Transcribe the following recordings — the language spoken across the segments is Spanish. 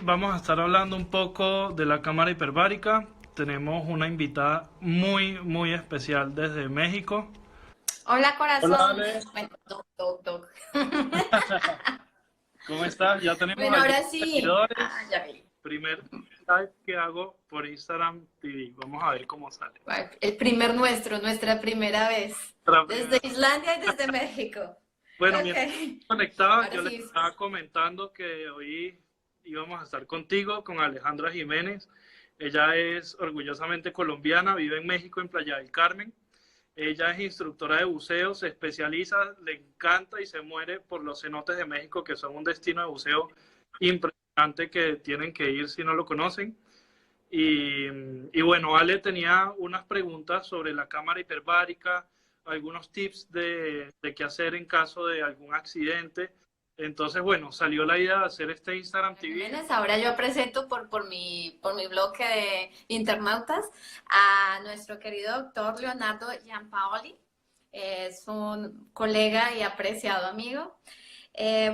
vamos a estar hablando un poco de la cámara hiperbárica. Tenemos una invitada muy especial desde México. Hola, Hola, corazón. Ale. Bueno, toc, toc, toc. ¿Cómo estás? Ya tenemos Bueno, algunos ahora sí. Ah, seguidores. ya vi. Primer live que hago por Instagram TV. Vamos a ver cómo sale. Bueno, el primer nuestra primera vez. Otra Desde primera. Islandia y desde México. Bueno, Ok. mientras conectaban, Ahora yo les sí. estaba comentando que hoy íbamos a estar contigo, con Alejandra Jiménez. Ella es orgullosamente colombiana, vive en México, en Playa del Carmen. Ella es instructora de buceo, se especializa, le encanta y se muere por los cenotes de México, que son un destino de buceo impresionante que tienen que ir si no lo conocen. Y bueno, Ale tenía unas preguntas sobre la cámara hiperbárica, algunos tips de qué hacer en caso de algún accidente. Entonces, bueno, salió la idea de hacer este Instagram TV. Jiménez, ahora yo presento por mi bloque de internautas a nuestro querido doctor Leonardo Giampaoli. Es un colega y apreciado amigo.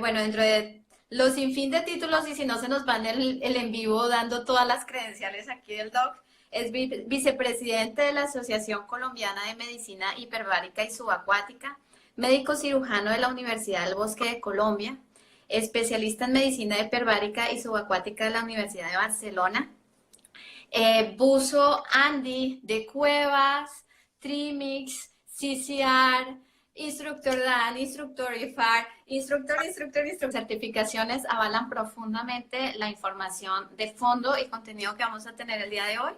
Bueno, dentro de los sinfín de títulos, y si no se nos van el en vivo dando todas las credenciales aquí del doc, es vicepresidente de la Asociación Colombiana de Medicina Hiperbárica y Subacuática, médico cirujano de la Universidad del Bosque de Colombia, especialista en medicina hiperbárica y subacuática de la Universidad de Barcelona, buzo Andy de Cuevas, Trimix, CCR, instructor DAN, instructor IFAR, instructor. Certificaciones avalan profundamente la información de fondo y contenido que vamos a tener el día de hoy.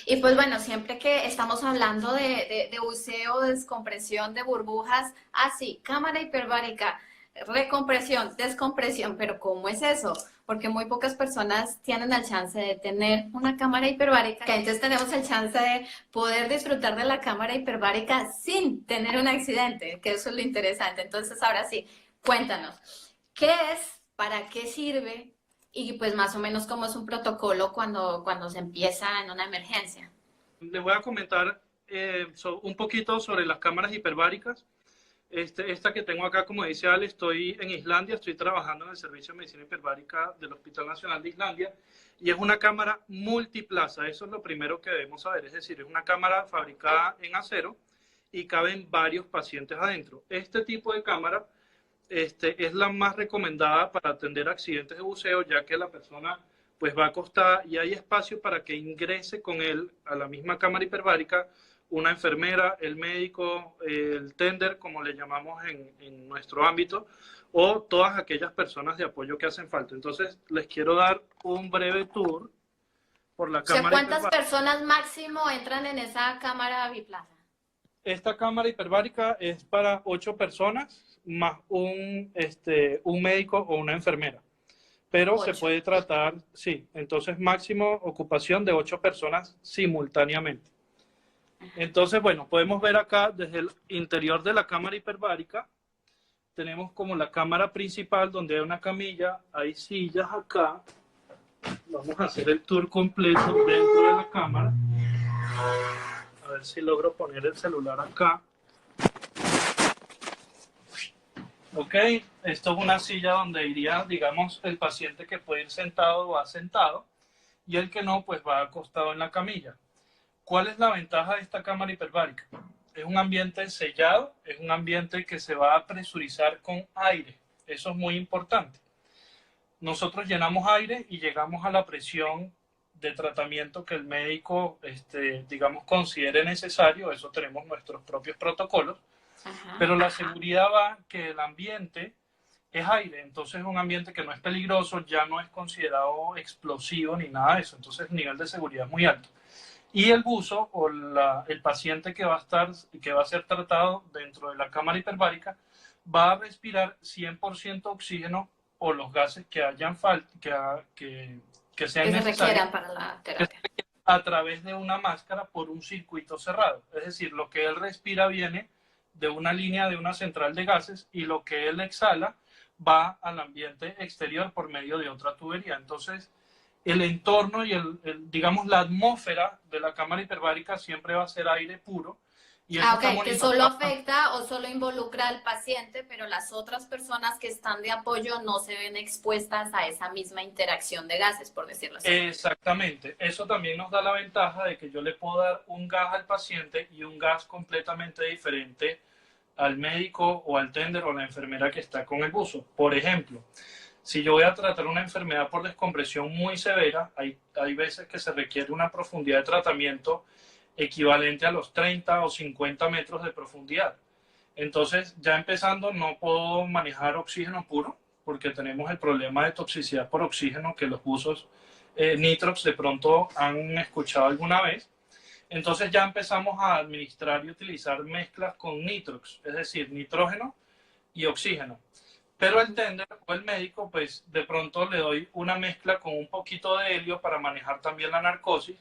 Y pues bueno, siempre que estamos hablando de buceo, de descompresión, de burbujas, así, cámara hiperbárica, recompresión, descompresión, pero ¿cómo es eso? Porque muy pocas personas tienen el chance de tener una cámara hiperbárica, entonces tenemos el chance de poder disfrutar de la cámara hiperbárica sin tener un accidente, que eso es lo interesante. Entonces ahora sí, cuéntanos, ¿qué es? ¿Para qué sirve? Y pues más o menos cómo es un protocolo cuando se empieza en una emergencia. Les voy a comentar un poquito sobre las cámaras hiperbáricas. Esta que tengo acá, como dice Ale, estoy en Islandia, estoy trabajando en el Servicio de Medicina Hiperbárica del Hospital Nacional de Islandia y es una cámara multiplaza, eso es lo primero que debemos saber, es decir, es una cámara fabricada en acero y caben varios pacientes adentro. Este tipo de cámara es la más recomendada para atender accidentes de buceo, ya que la persona pues va acostada y hay espacio para que ingrese con él a la misma cámara hiperbárica una enfermera, el médico, el tender, como le llamamos en nuestro ámbito, o todas aquellas personas de apoyo que hacen falta. Entonces, les quiero dar un breve tour por la O sea, cámara ¿cuántas hiperbárica. personas máximo entran en esa cámara biplaza? Esta cámara hiperbárica es para 8 personas más un médico o una enfermera. Pero se 8. puede tratar, sí, entonces máximo ocupación de 8 personas simultáneamente. Entonces, bueno, podemos ver acá desde el interior de la cámara hiperbárica, tenemos como la cámara principal donde hay una camilla, hay sillas acá. Vamos a hacer el tour completo dentro de la cámara. A ver si logro poner el celular acá. Ok, esto es una silla donde iría, digamos, el paciente que puede ir sentado va sentado y el que no, pues va acostado en la camilla. ¿Cuál es la ventaja de esta cámara hiperbárica? Es un ambiente sellado, es un ambiente que se va a presurizar con aire. Eso es muy importante. Nosotros llenamos aire y llegamos a la presión de tratamiento que el médico, digamos, considere necesario. Eso tenemos nuestros propios protocolos. Ajá. Pero la seguridad va que el ambiente es aire, entonces es un ambiente que no es peligroso, ya no es considerado explosivo ni nada de eso. Entonces el nivel de seguridad es muy alto. Y el buzo o el paciente que va a ser tratado dentro de la cámara hiperbárica va a respirar 100% oxígeno o los gases que hayan que sean Que se necesarios requieran para la terapia. a través de una máscara por un circuito cerrado. Es decir, lo que él respira viene de una línea de una central de gases y lo que él exhala va al ambiente exterior por medio de otra tubería. Entonces, el entorno y digamos, la atmósfera de la cámara hiperbárica siempre va a ser aire puro Y eso Ah, está ok, que solo monitoreado. afecta o solo involucra al paciente, pero las otras personas que están de apoyo no se ven expuestas a esa misma interacción de gases, por decirlo así. Exactamente. Eso también nos da la ventaja de que yo le puedo dar un gas al paciente y un gas completamente diferente al médico o al tender o a la enfermera que está con el buzo. Por ejemplo, si yo voy a tratar una enfermedad por descompresión muy severa, hay veces que se requiere una profundidad de tratamiento equivalente a los 30 o 50 metros de profundidad. Entonces, ya empezando, no puedo manejar oxígeno puro porque tenemos el problema de toxicidad por oxígeno que los buzos nitrox de pronto han escuchado alguna vez. Entonces ya empezamos a administrar y utilizar mezclas con nitrox, es decir, nitrógeno y oxígeno. Pero el tender o el médico, pues de pronto le doy una mezcla con un poquito de helio para manejar también la narcosis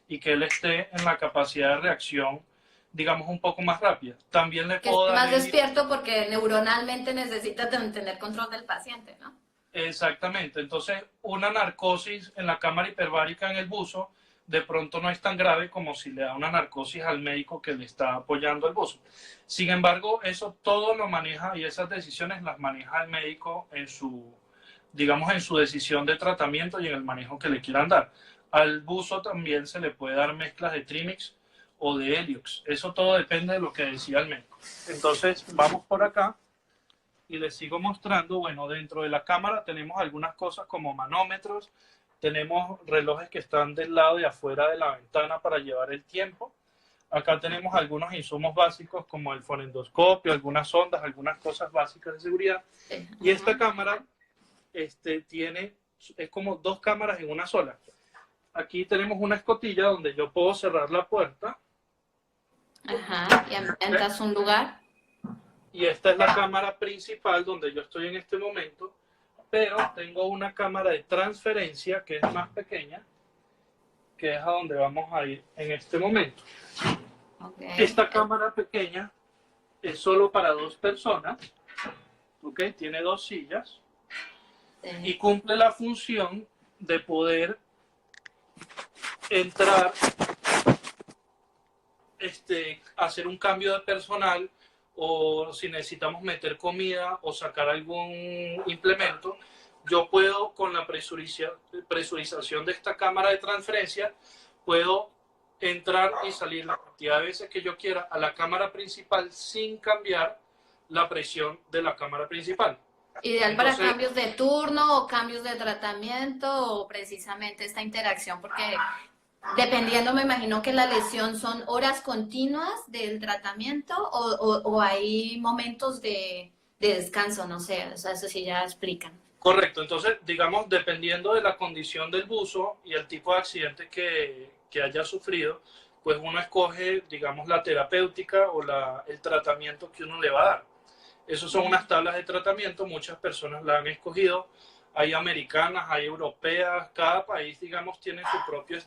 y que él esté en la capacidad de reacción, digamos, un poco más rápida. También le Que puedo esté dar más helio. despierto porque neuronalmente necesita tener control del paciente, ¿no? Exactamente. Entonces, una narcosis en la cámara hiperbárica en el buzo de pronto no es tan grave como si le da una narcosis al médico que le está apoyando el buzo. Sin embargo, eso todo lo maneja y esas decisiones las maneja el médico en su, digamos, en su decisión de tratamiento y en el manejo que le quieran dar. Al buzo también se le puede dar mezclas de Trimix o de Heliox. Eso todo depende de lo que decida el médico. Entonces, vamos por acá y les sigo mostrando. Bueno, dentro de la cámara tenemos algunas cosas como manómetros, tenemos relojes que están del lado de afuera de la ventana para llevar el tiempo. Acá tenemos algunos insumos básicos como el fonendoscopio, algunas sondas, algunas cosas básicas de seguridad. Y esta cámara tiene, es como dos cámaras en una sola. Aquí tenemos una escotilla donde yo puedo cerrar la puerta. Ajá, y entras a un lugar. Y esta es la cámara principal donde yo estoy en este momento, pero tengo una cámara de transferencia que es más pequeña, que es a donde vamos a ir en este momento. Okay. Esta cámara pequeña es solo para dos personas, ¿ok? Tiene dos sillas y cumple la función de poder entrar, hacer un cambio de personal, o si necesitamos meter comida o sacar algún implemento, yo puedo con la presurización de esta cámara de transferencia, puedo entrar y salir la cantidad de veces que yo quiera a la cámara principal sin cambiar la presión de la cámara principal. Ideal para cambios de turno o cambios de tratamiento o precisamente esta interacción, porque dependiendo, me imagino que la lesión son horas continuas del tratamiento o hay momentos de descanso, no sé, o sea, eso sí ya explican. Correcto, entonces, digamos, dependiendo de la condición del buzo y el tipo de accidente que haya sufrido, pues uno escoge, digamos, la terapéutica o el tratamiento que uno le va a dar. Esas son unas tablas de tratamiento, muchas personas la han escogido, hay americanas, hay europeas, cada país, digamos, tiene su propio.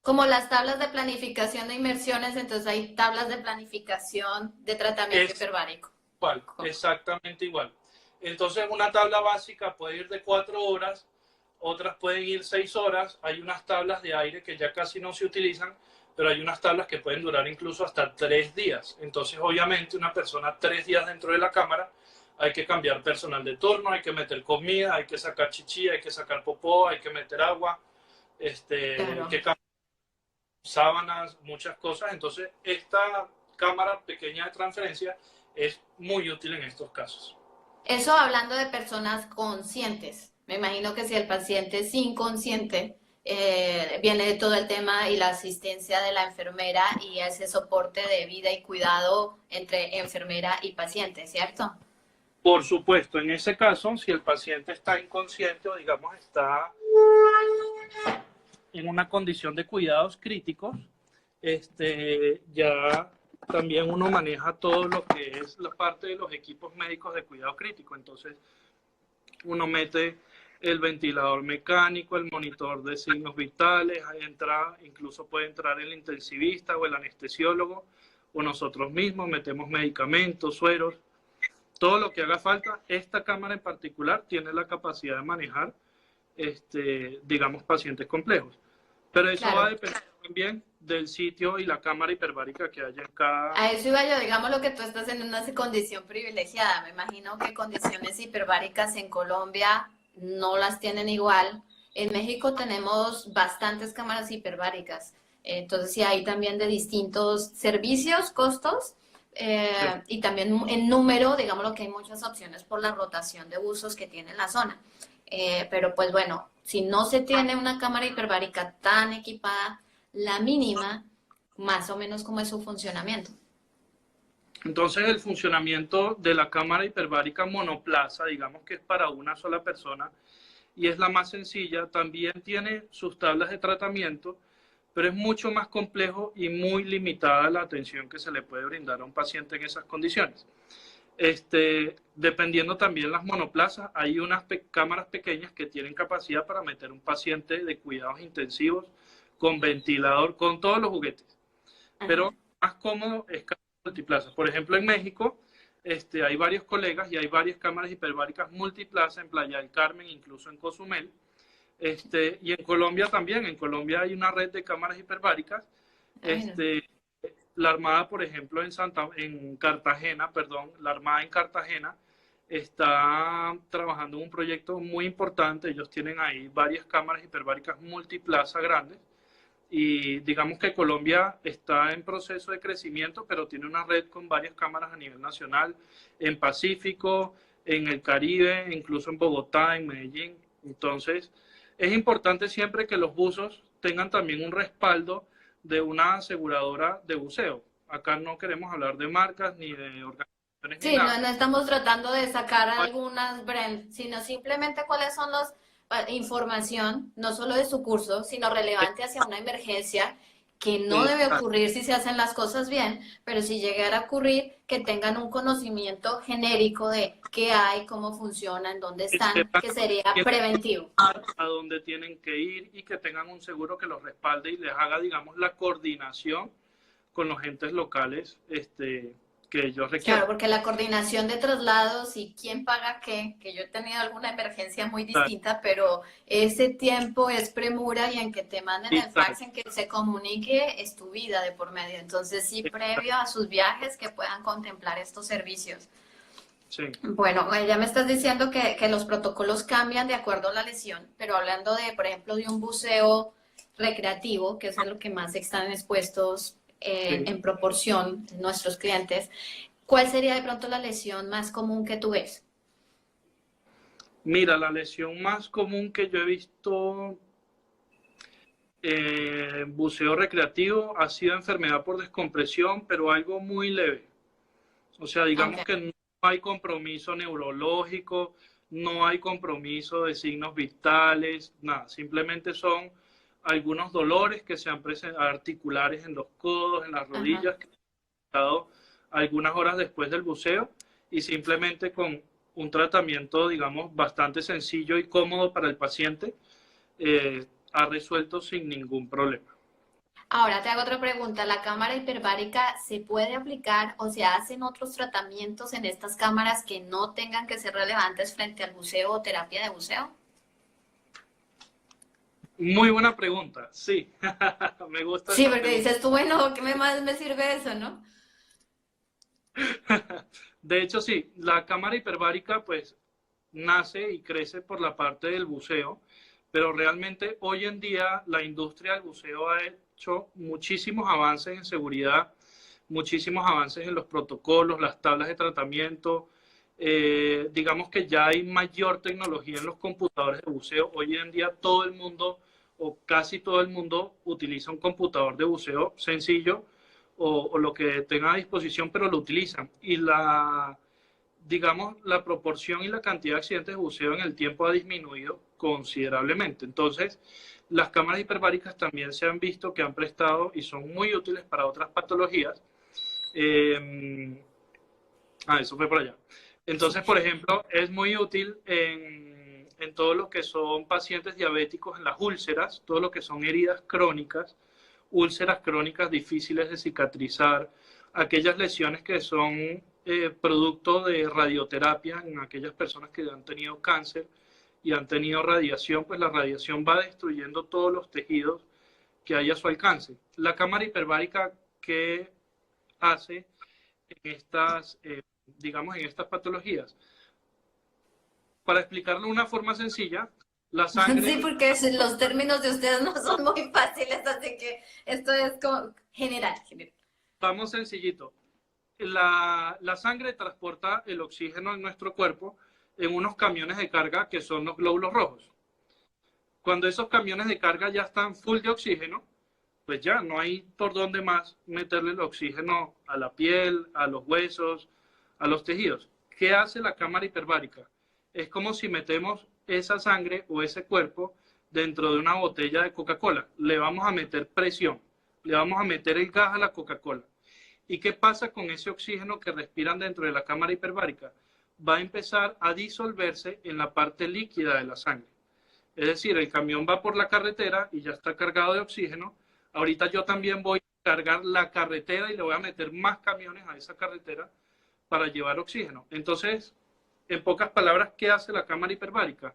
Como las tablas de planificación de inmersiones, entonces hay tablas de planificación de tratamiento hiperbárico. Igual, exactamente igual. Entonces una tabla básica puede ir de 4 horas, otras pueden ir 6 horas, hay unas tablas de aire que ya casi no se utilizan, pero hay unas tablas que pueden durar incluso hasta 3 días. Entonces obviamente una persona 3 días dentro de la cámara, hay que cambiar personal de turno, hay que meter comida, hay que sacar chichi, hay que sacar popó, hay que meter agua, claro. hay que cambiar sábanas, muchas cosas. Entonces esta cámara pequeña de transferencia es muy útil en estos casos. Eso hablando de personas conscientes. Me imagino que si el paciente es inconsciente, viene de todo el tema y la asistencia de la enfermera y ese soporte de vida y cuidado entre enfermera y paciente, ¿cierto? Por supuesto, en ese caso, si el paciente está inconsciente o digamos está en una condición de cuidados críticos, ya también uno maneja todo lo que es la parte de los equipos médicos de cuidado crítico. Entonces, uno mete el ventilador mecánico, el monitor de signos vitales, incluso puede entrar el intensivista o el anestesiólogo, o nosotros mismos metemos medicamentos, sueros, todo lo que haga falta. Esta cámara en particular tiene la capacidad de manejar, digamos, pacientes complejos. Pero eso va a depender también del sitio y la cámara hiperbárica que haya en cada... A eso iba yo, digamos lo que tú estás en una condición privilegiada. Me imagino que condiciones hiperbáricas en Colombia no las tienen igual. En México tenemos bastantes cámaras hiperbáricas. Entonces, sí, hay también de distintos servicios, costos, Sí. y también en número, digamos lo que hay muchas opciones por la rotación de usos que tiene la zona. Pero pues bueno, si no se tiene una cámara hiperbárica tan equipada, la mínima, más o menos cómo es su funcionamiento. Entonces el funcionamiento de la cámara hiperbárica monoplaza, digamos que es para una sola persona y es la más sencilla, también tiene sus tablas de tratamiento, pero es mucho más complejo y muy limitada la atención que se le puede brindar a un paciente en esas condiciones. Dependiendo también las monoplazas, hay unas cámaras pequeñas que tienen capacidad para meter un paciente de cuidados intensivos con ventilador, con todos los juguetes. Pero Ajá. más cómodo es cámara multiplaza. Por ejemplo, en México hay varios colegas y hay varias cámaras hiperbáricas multiplaza en Playa del Carmen, incluso en Cozumel. Y en Colombia también. En Colombia hay una red de cámaras hiperbáricas. Ay, no. La Armada, por ejemplo, en Cartagena, perdón, la Armada en Cartagena está trabajando en un proyecto muy importante. Ellos tienen ahí varias cámaras hiperbáricas multiplaza grandes y digamos que Colombia está en proceso de crecimiento, pero tiene una red con varias cámaras a nivel nacional, en Pacífico, en el Caribe, incluso en Bogotá, en Medellín. Entonces, es importante siempre que los buzos tengan también un respaldo de una aseguradora de buceo. Acá no queremos hablar de marcas ni de organizaciones ni Sí, nada. no, no estamos tratando de sacar algunas brands, sino simplemente cuáles son los información, no solo de su curso, sino relevante hacia una emergencia que no debe ocurrir si se hacen las cosas bien, pero si llegara a ocurrir, que tengan un conocimiento genérico de qué hay, cómo funciona, en dónde Que están, sepan que sería que preventivo. a dónde tienen que ir y que tengan un seguro que los respalde y les haga, digamos, la coordinación con los entes locales que ellos Claro, requieran. porque la coordinación de traslados y quién paga qué, que yo he tenido alguna emergencia muy distinta, pero ese tiempo es premura y en que te manden el fax, Exacto, en que se comunique, es tu vida de por medio. Entonces, sí, previo a sus viajes que puedan contemplar estos servicios. sí. Bueno, ya me estás diciendo que los protocolos cambian de acuerdo a la lesión, pero hablando de, por ejemplo, de un buceo recreativo, que es a lo que más están expuestos Sí. en proporción nuestros clientes, ¿cuál sería de pronto la lesión más común que tú ves? Mira, la lesión más común que yo he visto en buceo recreativo ha sido enfermedad por descompresión, pero algo muy leve. O sea, digamos Okay. que no hay compromiso neurológico, no hay compromiso de signos vitales, nada. Simplemente son algunos dolores que se han presentado articulares en los codos, en las Ajá. rodillas, que han estado algunas horas después del buceo y simplemente con un tratamiento, digamos, bastante sencillo y cómodo para el paciente, ha resuelto sin ningún problema. Ahora te hago otra pregunta. ¿La cámara hiperbárica se puede aplicar o se hacen otros tratamientos en estas cámaras que no tengan que ser relevantes frente al buceo o terapia de buceo? Muy buena pregunta, sí, me gusta Sí, esa porque pregunta. dices tú, bueno, ¿qué más me sirve eso, no? De hecho, sí, la cámara hiperbárica pues nace y crece por la parte del buceo, pero realmente hoy en día la industria del buceo ha hecho muchísimos avances en seguridad, muchísimos avances en los protocolos, las tablas de tratamiento. Digamos que ya hay mayor tecnología en los computadores de buceo. Hoy en día todo el mundo o casi todo el mundo utiliza un computador de buceo sencillo o lo que tenga a disposición, pero lo utilizan. Y digamos, la proporción y la cantidad de accidentes de buceo en el tiempo ha disminuido considerablemente. Entonces, las cámaras hiperbáricas también se han visto que han prestado y son muy útiles para otras patologías. Eso fue por allá. Sí. Entonces, por ejemplo, es muy útil en todo lo que son pacientes diabéticos, en las úlceras, todo lo que son heridas crónicas, úlceras crónicas difíciles de cicatrizar, aquellas lesiones que son producto de radioterapia en aquellas personas que han tenido cáncer y han tenido radiación, pues la radiación va destruyendo todos los tejidos que hay a su alcance. La cámara hiperbárica, ¿qué hace en estas, digamos, en estas patologías? Para explicarlo de una forma sencilla, la Sí, sangre, porque los términos de ustedes no son muy fáciles, así que esto es como general, general. vamos sencillito, la sangre transporta el oxígeno en nuestro cuerpo en unos camiones de carga que son los glóbulos rojos. Cuando esos camiones de carga ya están full de oxígeno, pues ya no hay por dónde más meterle el oxígeno a la piel, a los huesos, a los tejidos. ¿Qué hace la cámara hiperbárica? Es como si metemos esa sangre o ese cuerpo dentro de una botella de Coca-Cola. Le vamos a meter presión, le vamos a meter el gas a la Coca-Cola. ¿Y qué pasa con ese oxígeno que respiran dentro de la cámara hiperbárica? Va a empezar a disolverse en la parte líquida de la sangre. Es decir, el camión va por la carretera y ya está cargado de oxígeno. Ahorita yo también voy a cargar la carretera y le voy a meter más camiones a esa carretera para llevar oxígeno. Entonces, en pocas palabras, ¿qué hace la cámara hiperbárica?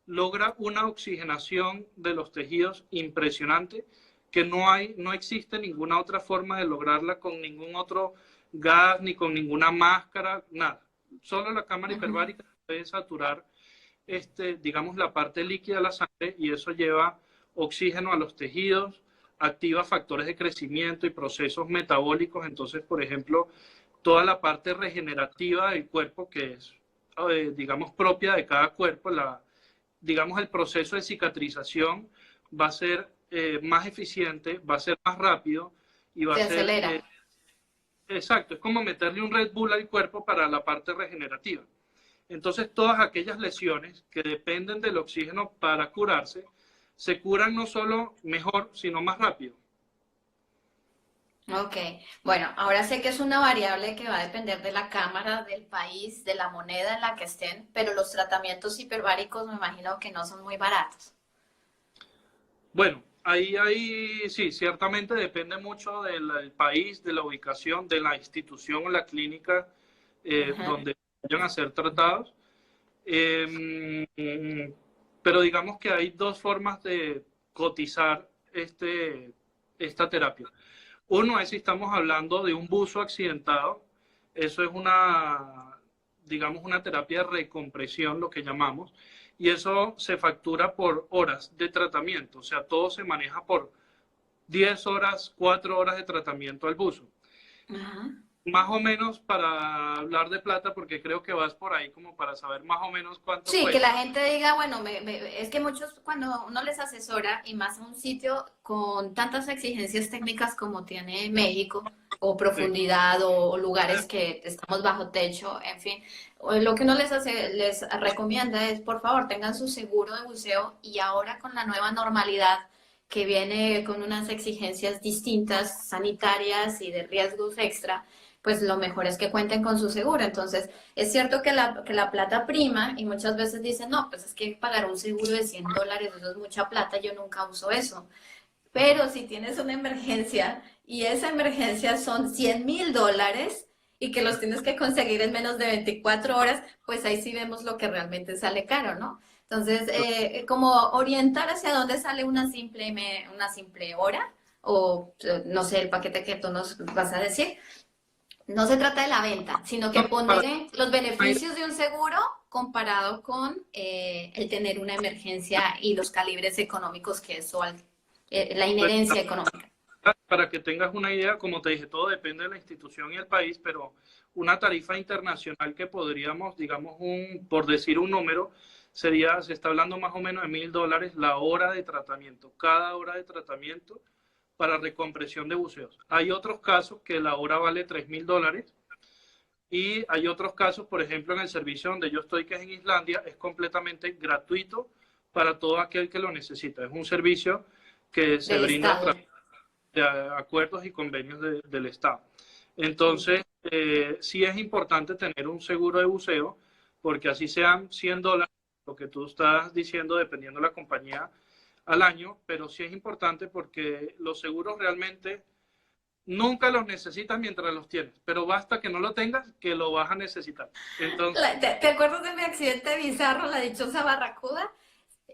Logra una oxigenación de los tejidos impresionante que no existe ninguna otra forma de lograrla con ningún otro gas, ni con ninguna máscara, nada. Solo la cámara hiperbárica puede saturar digamos, la parte líquida de la sangre y eso lleva oxígeno a los tejidos, activa factores de crecimiento y procesos metabólicos. Entonces, por ejemplo, toda la parte regenerativa del cuerpo que es, digamos, propia de cada cuerpo, digamos, el proceso de cicatrización va a ser más eficiente, va a ser más rápido y va Se a ser... acelera. Exacto, es como meterle un Red Bull al cuerpo para la parte regenerativa. Entonces, todas aquellas lesiones que dependen del oxígeno para curarse, se curan no solo mejor, sino más rápido. Ok, bueno, ahora sé que es una variable que va a depender de la cámara, del país, de la moneda en la que estén, pero los tratamientos hiperbáricos me imagino que no son muy baratos. Bueno, ahí sí, ciertamente depende mucho del país, de la ubicación, de la institución o la clínica Ajá. donde vayan a ser tratados. Eh, pero digamos que hay dos formas de cotizar esta terapia. Uno es si estamos hablando de un buzo accidentado, eso es digamos, una terapia de recompresión, lo que llamamos, y eso se factura por horas de tratamiento, o sea, todo se maneja por 10 horas, 4 horas de tratamiento al buzo. Ajá. Más o menos para hablar de plata, porque creo que vas por ahí como para saber más o menos cuánto Sí, que la cuesta. gente diga, bueno, es que muchos cuando uno les asesora y más a un sitio con tantas exigencias técnicas como tiene México, o Sí. profundidad, o lugares que estamos bajo techo, en fin, lo que uno les recomienda es, por favor, tengan su seguro de buceo y ahora con la nueva normalidad que viene con unas exigencias distintas, sanitarias y de riesgos extra, pues lo mejor es que cuenten con su seguro. Entonces, es cierto que la plata prima y muchas veces dicen, no, pues es que pagar un seguro de $100, eso es mucha plata, yo nunca uso eso. Pero si tienes una emergencia y esa emergencia son $100,000 y que los tienes que conseguir en menos de 24 horas, pues ahí sí vemos lo que realmente sale caro, ¿no? Entonces, como orientar hacia dónde sale una simple hora o no sé, el paquete que tú nos vas a decir, no se trata de la venta, sino que Para, poner los beneficios de un seguro comparado con el tener una emergencia y los calibres económicos que eso, la inherencia económica. para que tengas una idea, como te dije, todo depende de la institución y el país, pero una tarifa internacional que podríamos, digamos, por decir un número, se está hablando más o menos de $1,000 la hora de tratamiento, cada hora de tratamiento para recompresión de buceos. Hay otros casos que la hora vale $3,000 y hay otros casos, por ejemplo, en el servicio donde yo estoy, que es en Islandia, es completamente gratuito para todo aquel que lo necesita. Es un servicio que se Del brinda a Estado. través de acuerdos y convenios del Estado. Entonces, sí es importante tener un seguro de buceo, porque así sean $100, lo que tú estás diciendo, dependiendo de la compañía al año, pero sí es importante porque los seguros realmente nunca los necesitas mientras los tienes, pero basta que no lo tengas, que lo vas a necesitar. Entonces, ¿Te acuerdas de mi accidente bizarro, la dichosa barracuda?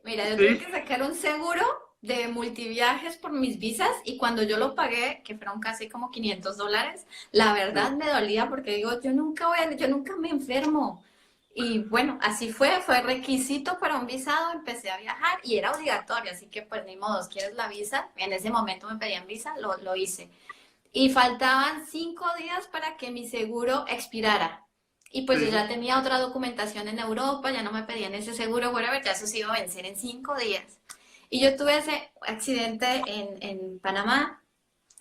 Mira, yo tuve sí, que sacar un seguro de multiviajes por mis visas y cuando yo lo pagué, que fueron casi como $500, la verdad me dolía porque digo, yo nunca me enfermo. Y bueno, así fue requisito para un visado, empecé a viajar y era obligatorio, así que pues ni modo, ¿quieres la visa? En ese momento me pedían visa, lo hice. Y faltaban 5 días para que mi seguro expirara. Y pues yo Sí. ya tenía otra documentación en Europa, ya no me pedían ese seguro, whatever, ya eso se iba a vencer en 5 días. Y yo tuve ese accidente en Panamá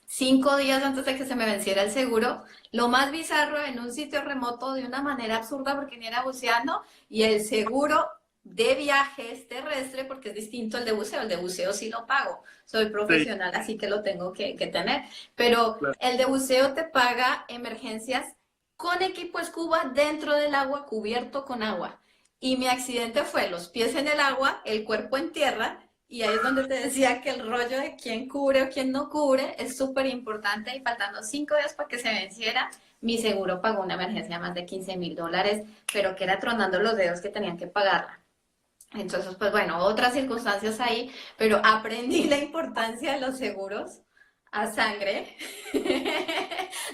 5 días antes de que se me venciera el seguro. Lo más bizarro, en un sitio remoto de una manera absurda porque ni era buceando y el seguro de viajes terrestre, porque es distinto al de buceo. El de buceo sí lo pago. Soy Sí, profesional, así que lo tengo que tener. Pero claro. el de buceo te paga emergencias con equipo escuba dentro del agua, cubierto con agua. Y mi accidente fue los pies en el agua, el cuerpo en tierra, y ahí es donde te decía que el rollo de quién cubre o quién no cubre es súper importante y faltando 5 días para que se venciera, mi seguro pagó una emergencia de más de $15,000, pero que era tronando los dedos que tenían que pagarla. Entonces, pues bueno, otras circunstancias ahí, pero aprendí la importancia de los seguros a sangre, Bueno,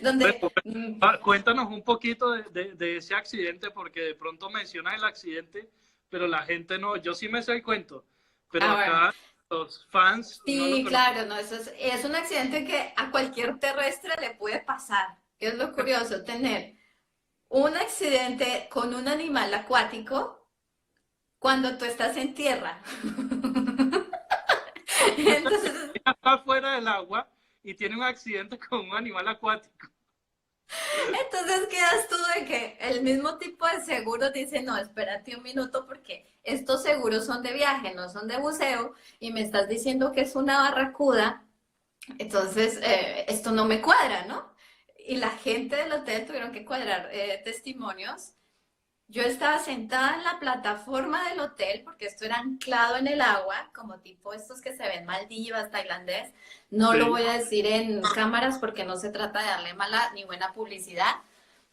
donde cuéntanos un poquito de ese accidente, porque de pronto mencionas el accidente, pero la gente no, yo sí me sé el cuento, pero bueno, acá los fans no lo sí, conocen. claro, no, es un accidente que a cualquier terrestre le puede pasar. Es lo curioso, tener un accidente con un animal acuático cuando tú estás en tierra. Entonces, Está afuera del agua y tiene un accidente con un animal acuático. entonces quedas tú de que el mismo tipo de seguro dice, no, espérate un minuto porque estos seguros son de viaje, no son de buceo, y me estás diciendo que es una barracuda, entonces esto no me cuadra, ¿no? Y la gente del hotel tuvieron que cuadrar testimonios. Yo estaba sentada en la plataforma del hotel, porque esto era anclado en el agua, como tipo estos que se ven Maldivas, tailandés. No lo Sí, voy a decir en cámaras porque no se trata de darle mala ni buena publicidad,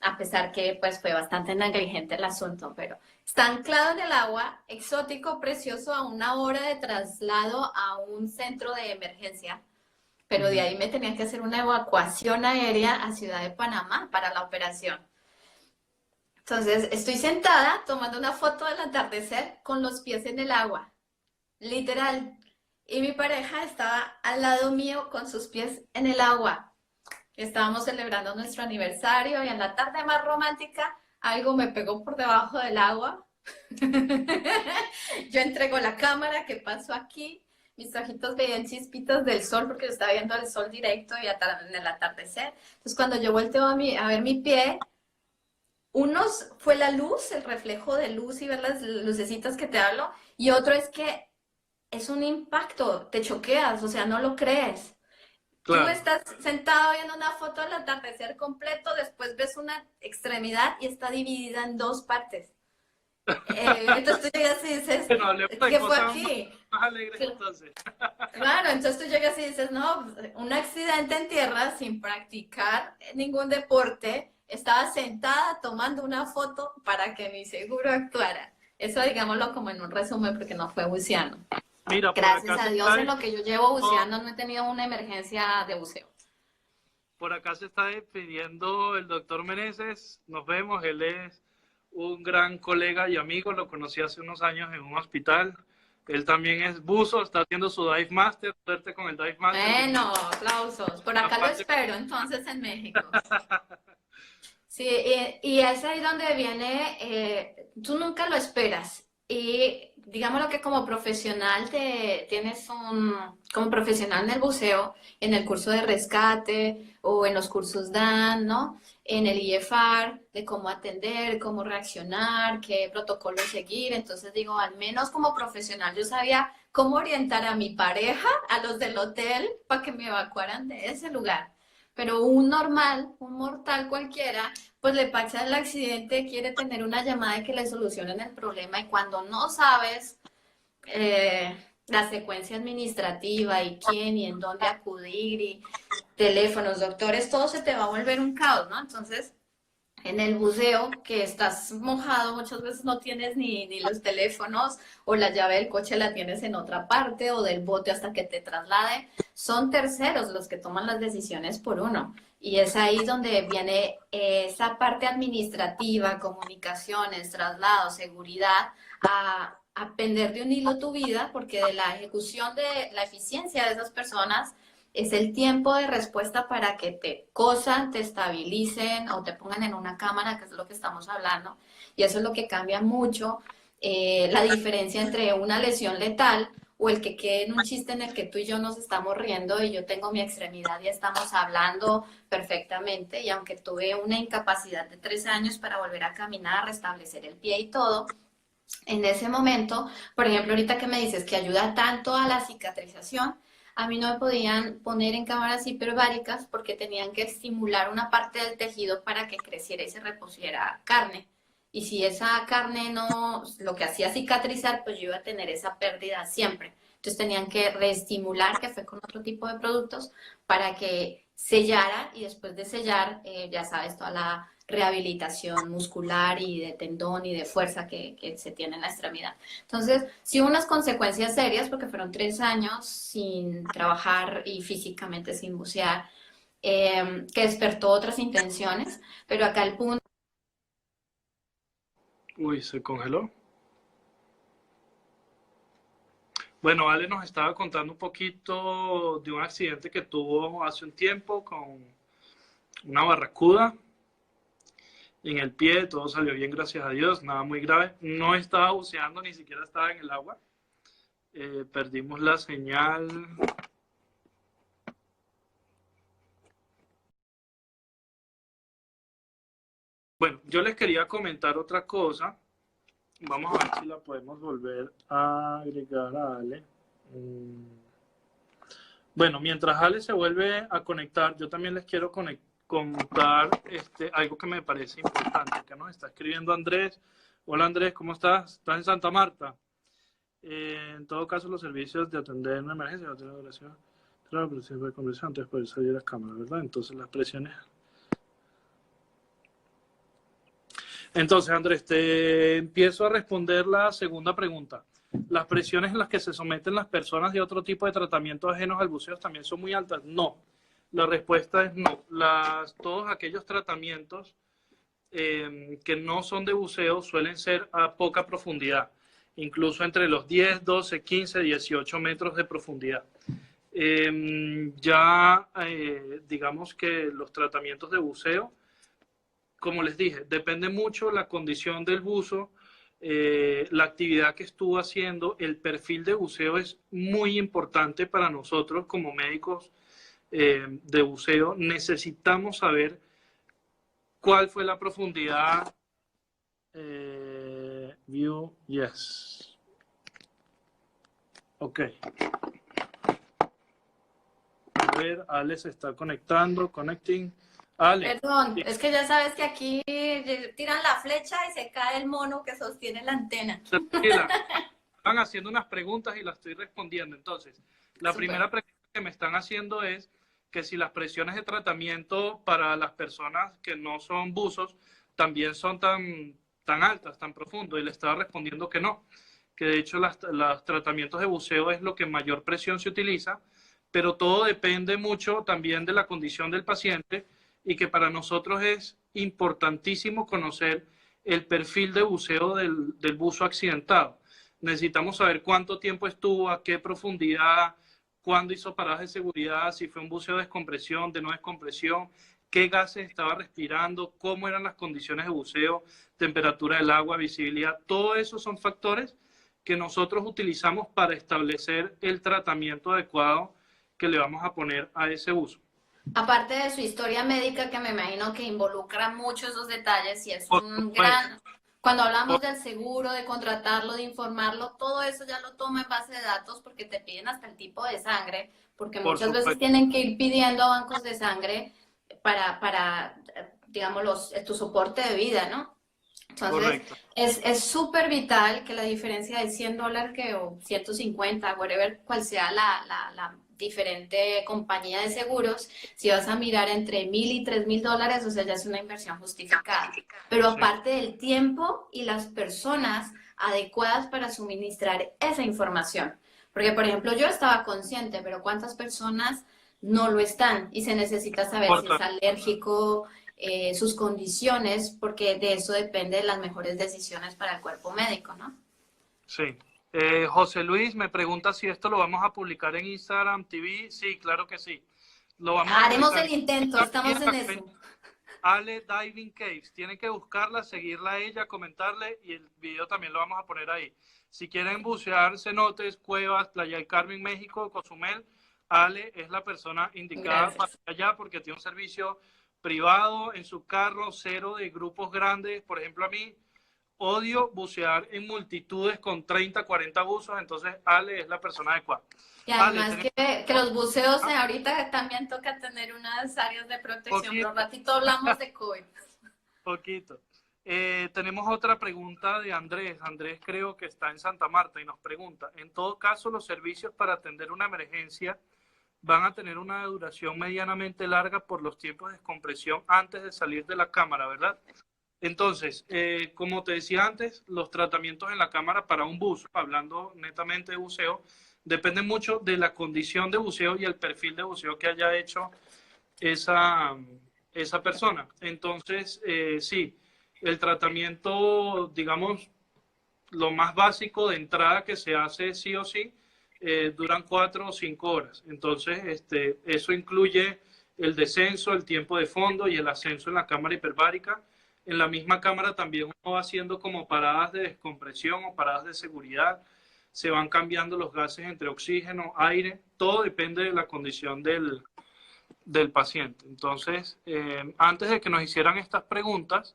a pesar que pues fue bastante negligente el asunto, pero está anclado en el agua, exótico, precioso, a 1 hora de traslado a un centro de emergencia, pero de ujú. ahí me tenían que hacer una evacuación aérea a Ciudad de Panamá para la operación. Entonces, estoy sentada tomando una foto del atardecer con los pies en el agua, literal. Y mi pareja estaba al lado mío con sus pies en el agua. Estábamos celebrando nuestro aniversario y en la tarde más romántica algo me pegó por debajo del agua. Yo entrego la cámara, ¿qué pasó aquí? Mis ojitos veían chispitas del sol porque yo estaba viendo el sol directo y en el atardecer. Entonces, cuando yo volteo a ver mi pie, unos fue la luz, el reflejo de luz y ver las lucecitas que te hablo, y otro es que es un impacto, te choqueas, o sea, no lo crees. Tú Claro. estás sentado viendo una foto del atardecer completo, después ves una extremidad y está dividida en dos partes. Entonces tú llegas y dices, Bueno, hablemos de ¿qué fue cosas aquí? más alegres entonces. Claro, entonces tú llegas y dices, no, pues, un accidente en tierra sin practicar ningún deporte, estaba sentada tomando una foto para que mi seguro actuara. Eso digámoslo como en un resumen porque no fue buceando. Mira, Gracias a Dios en lo que yo llevo buceando no he tenido una emergencia de buceo. por acá se está despidiendo el doctor Meneses. Nos vemos. Él es un gran colega y amigo. Lo conocí hace unos años en un hospital. Él también es buzo, está haciendo su dive master. Suerte con el dive master, que Bueno, aplausos. Por la acá lo parte. espero entonces en México. Sí, y es ahí donde viene, tú nunca lo esperas. Y digámoslo que como profesional tienes como profesional en el buceo, en el curso de rescate o en los cursos DAN, ¿no? En el IFR, de cómo atender, cómo reaccionar, qué protocolo seguir. Entonces digo, al menos como profesional yo sabía cómo orientar a mi pareja, a los del hotel, para que me evacuaran de ese lugar. Pero un normal, un mortal cualquiera, pues le pasa el accidente, quiere tener una llamada y que le solucionen el problema y cuando no sabes la secuencia administrativa y quién y en dónde acudir y teléfonos, doctores, todo se te va a volver un caos, ¿no? Entonces, En el buceo, que estás mojado, muchas veces no tienes ni los teléfonos o la llave del coche la tienes en otra parte o del bote hasta que te traslade. Son terceros los que toman las decisiones por uno. Y es ahí donde viene esa parte administrativa, comunicaciones, traslado, seguridad, a pender de un hilo tu vida, porque de la ejecución de la eficiencia de esas personas es el tiempo de respuesta para que te cosan, te estabilicen o te pongan en una cámara, que es lo que estamos hablando. Y eso es lo que cambia mucho la diferencia entre una lesión letal o el que quede en un chiste en el que tú y yo nos estamos riendo y yo tengo mi extremidad y estamos hablando perfectamente. Y aunque tuve una incapacidad de 3 años para volver a caminar, restablecer el pie y todo, en ese momento, por ejemplo, ahorita que me dices que ayuda tanto a la cicatrización, a mí no me podían poner en cámaras hiperbáricas porque tenían que estimular una parte del tejido para que creciera y se repusiera carne. Y si esa carne no, lo que hacía cicatrizar, pues yo iba a tener esa pérdida siempre. Entonces tenían que reestimular, que fue con otro tipo de productos, para que sellara y después de sellar, ya sabes, toda la rehabilitación muscular y de tendón y de fuerza que se tiene en la extremidad. Entonces, sí hubo unas consecuencias serias porque fueron 3 años sin trabajar y físicamente sin bucear, que despertó otras intenciones, pero acá el punto... Uy, se congeló. Bueno, Ale nos estaba contando un poquito de un accidente que tuvo hace un tiempo con una barracuda en el pie, todo salió bien, gracias a Dios, nada muy grave. No estaba buceando, ni siquiera estaba en el agua. Perdimos la señal. Bueno, yo les quería comentar otra cosa. Vamos a ver si la podemos volver a agregar a Ale. Bueno, mientras Ale se vuelve a conectar, yo también les quiero contar algo que me parece importante, que nos está escribiendo Andrés. Hola Andrés, ¿cómo estás? ¿Estás en Santa Marta? En todo caso, los servicios de atender una emergencia no tienen duración. Claro, pero siempre hay conversión antes de poder salir a las cámaras, ¿verdad? Entonces las presiones... Entonces, Andrés, te empiezo a responder la segunda pregunta. ¿Las presiones en las que se someten las personas de otro tipo de tratamientos ajenos al buceo también son muy altas? No. La respuesta es no. Todos aquellos tratamientos que no son de buceo suelen ser a poca profundidad, incluso entre los 10, 12, 15, 18 metros de profundidad. Digamos que los tratamientos de buceo, como les dije, depende mucho la condición del buzo, la actividad que estuvo haciendo. El perfil de buceo es muy importante para nosotros como médicos de buceo. Necesitamos saber cuál fue la profundidad. View, yes. Ok. A ver, Ale se está conectando, connecting. Ale. Perdón, es que ya sabes que aquí tiran la flecha y se cae el mono que sostiene la antena. Tranquila. Están haciendo unas preguntas y las estoy respondiendo. Entonces, la primera pregunta que me están haciendo es que si las presiones de tratamiento para las personas que no son buzos también son tan altas, tan profundos, y le estaba respondiendo que no, que de hecho los tratamientos de buceo es lo que mayor presión se utiliza, pero todo depende mucho también de la condición del paciente, y que para nosotros es importantísimo conocer el perfil de buceo del buzo accidentado. Necesitamos saber cuánto tiempo estuvo, a qué profundidad, cuándo hizo paradas de seguridad, si fue un buceo de descompresión, de no descompresión, qué gases estaba respirando, cómo eran las condiciones de buceo, temperatura del agua, visibilidad. Todo eso son factores que nosotros utilizamos para establecer el tratamiento adecuado que le vamos a poner a ese buzo. Aparte de su historia médica, que me imagino que involucra mucho esos detalles y es un gran... Cuando hablamos del seguro, de contratarlo, de informarlo, todo eso ya lo toma en base de datos porque te piden hasta el tipo de sangre, porque muchas veces tienen que ir pidiendo a bancos de sangre para digamos, tu soporte de vida, ¿no? Entonces, es súper vital que la diferencia de $100 o 150, whatever, cual sea diferente compañía de seguros, si vas a mirar entre 1.000 y 3.000 dólares, o sea, ya es una inversión justificada. Pero Sí, aparte del tiempo y las personas adecuadas para suministrar esa información. Porque, por ejemplo, yo estaba consciente, pero ¿cuántas personas no lo están? Y se necesita saber si es importante. alérgico, sus condiciones, porque de eso depende de las mejores decisiones para el cuerpo médico, ¿no? Sí. José Luis me pregunta si esto lo vamos a publicar en Instagram TV. Sí, claro que sí. Lo vamos a Haremos publicar el en intento, Instagram TV estamos en en la eso. cuenta Ale Diving Caves. Tienen que buscarla, seguirla a ella, comentarle y el video también lo vamos a poner ahí. Si quieren bucear cenotes, cuevas, Playa del Carmen, México, Cozumel, Ale es la persona indicada para Gracias. allá porque tiene un servicio privado en su carro, cero de grupos grandes. Por ejemplo, a mí odio bucear en multitudes con 30, 40 buzos, entonces Ale es la persona adecuada. Y Ale, además tenemos que los buceos ahorita también toca tener unas áreas de protección, pero poquito, un ratito hablamos de COVID. poquito. Tenemos otra pregunta de Andrés. Andrés creo que está en Santa Marta y nos pregunta, en todo caso, los servicios para atender una emergencia van a tener una duración medianamente larga por los tiempos de descompresión antes de salir de la cámara, ¿verdad? Entonces, como te decía antes, los tratamientos en la cámara para un buzo, hablando netamente de buceo, dependen mucho de la condición de buceo y el perfil de buceo que haya hecho esa, esa persona. Entonces, sí, el tratamiento, digamos, lo más básico de entrada que se hace sí o sí, duran 4 o 5 horas. Entonces, eso incluye el descenso, el tiempo de fondo y el ascenso en la cámara hiperbárica. En la misma cámara también uno va haciendo como paradas de descompresión o paradas de seguridad. Se van cambiando los gases entre oxígeno, aire. Todo depende de la condición del paciente. Entonces, antes de que nos hicieran estas preguntas,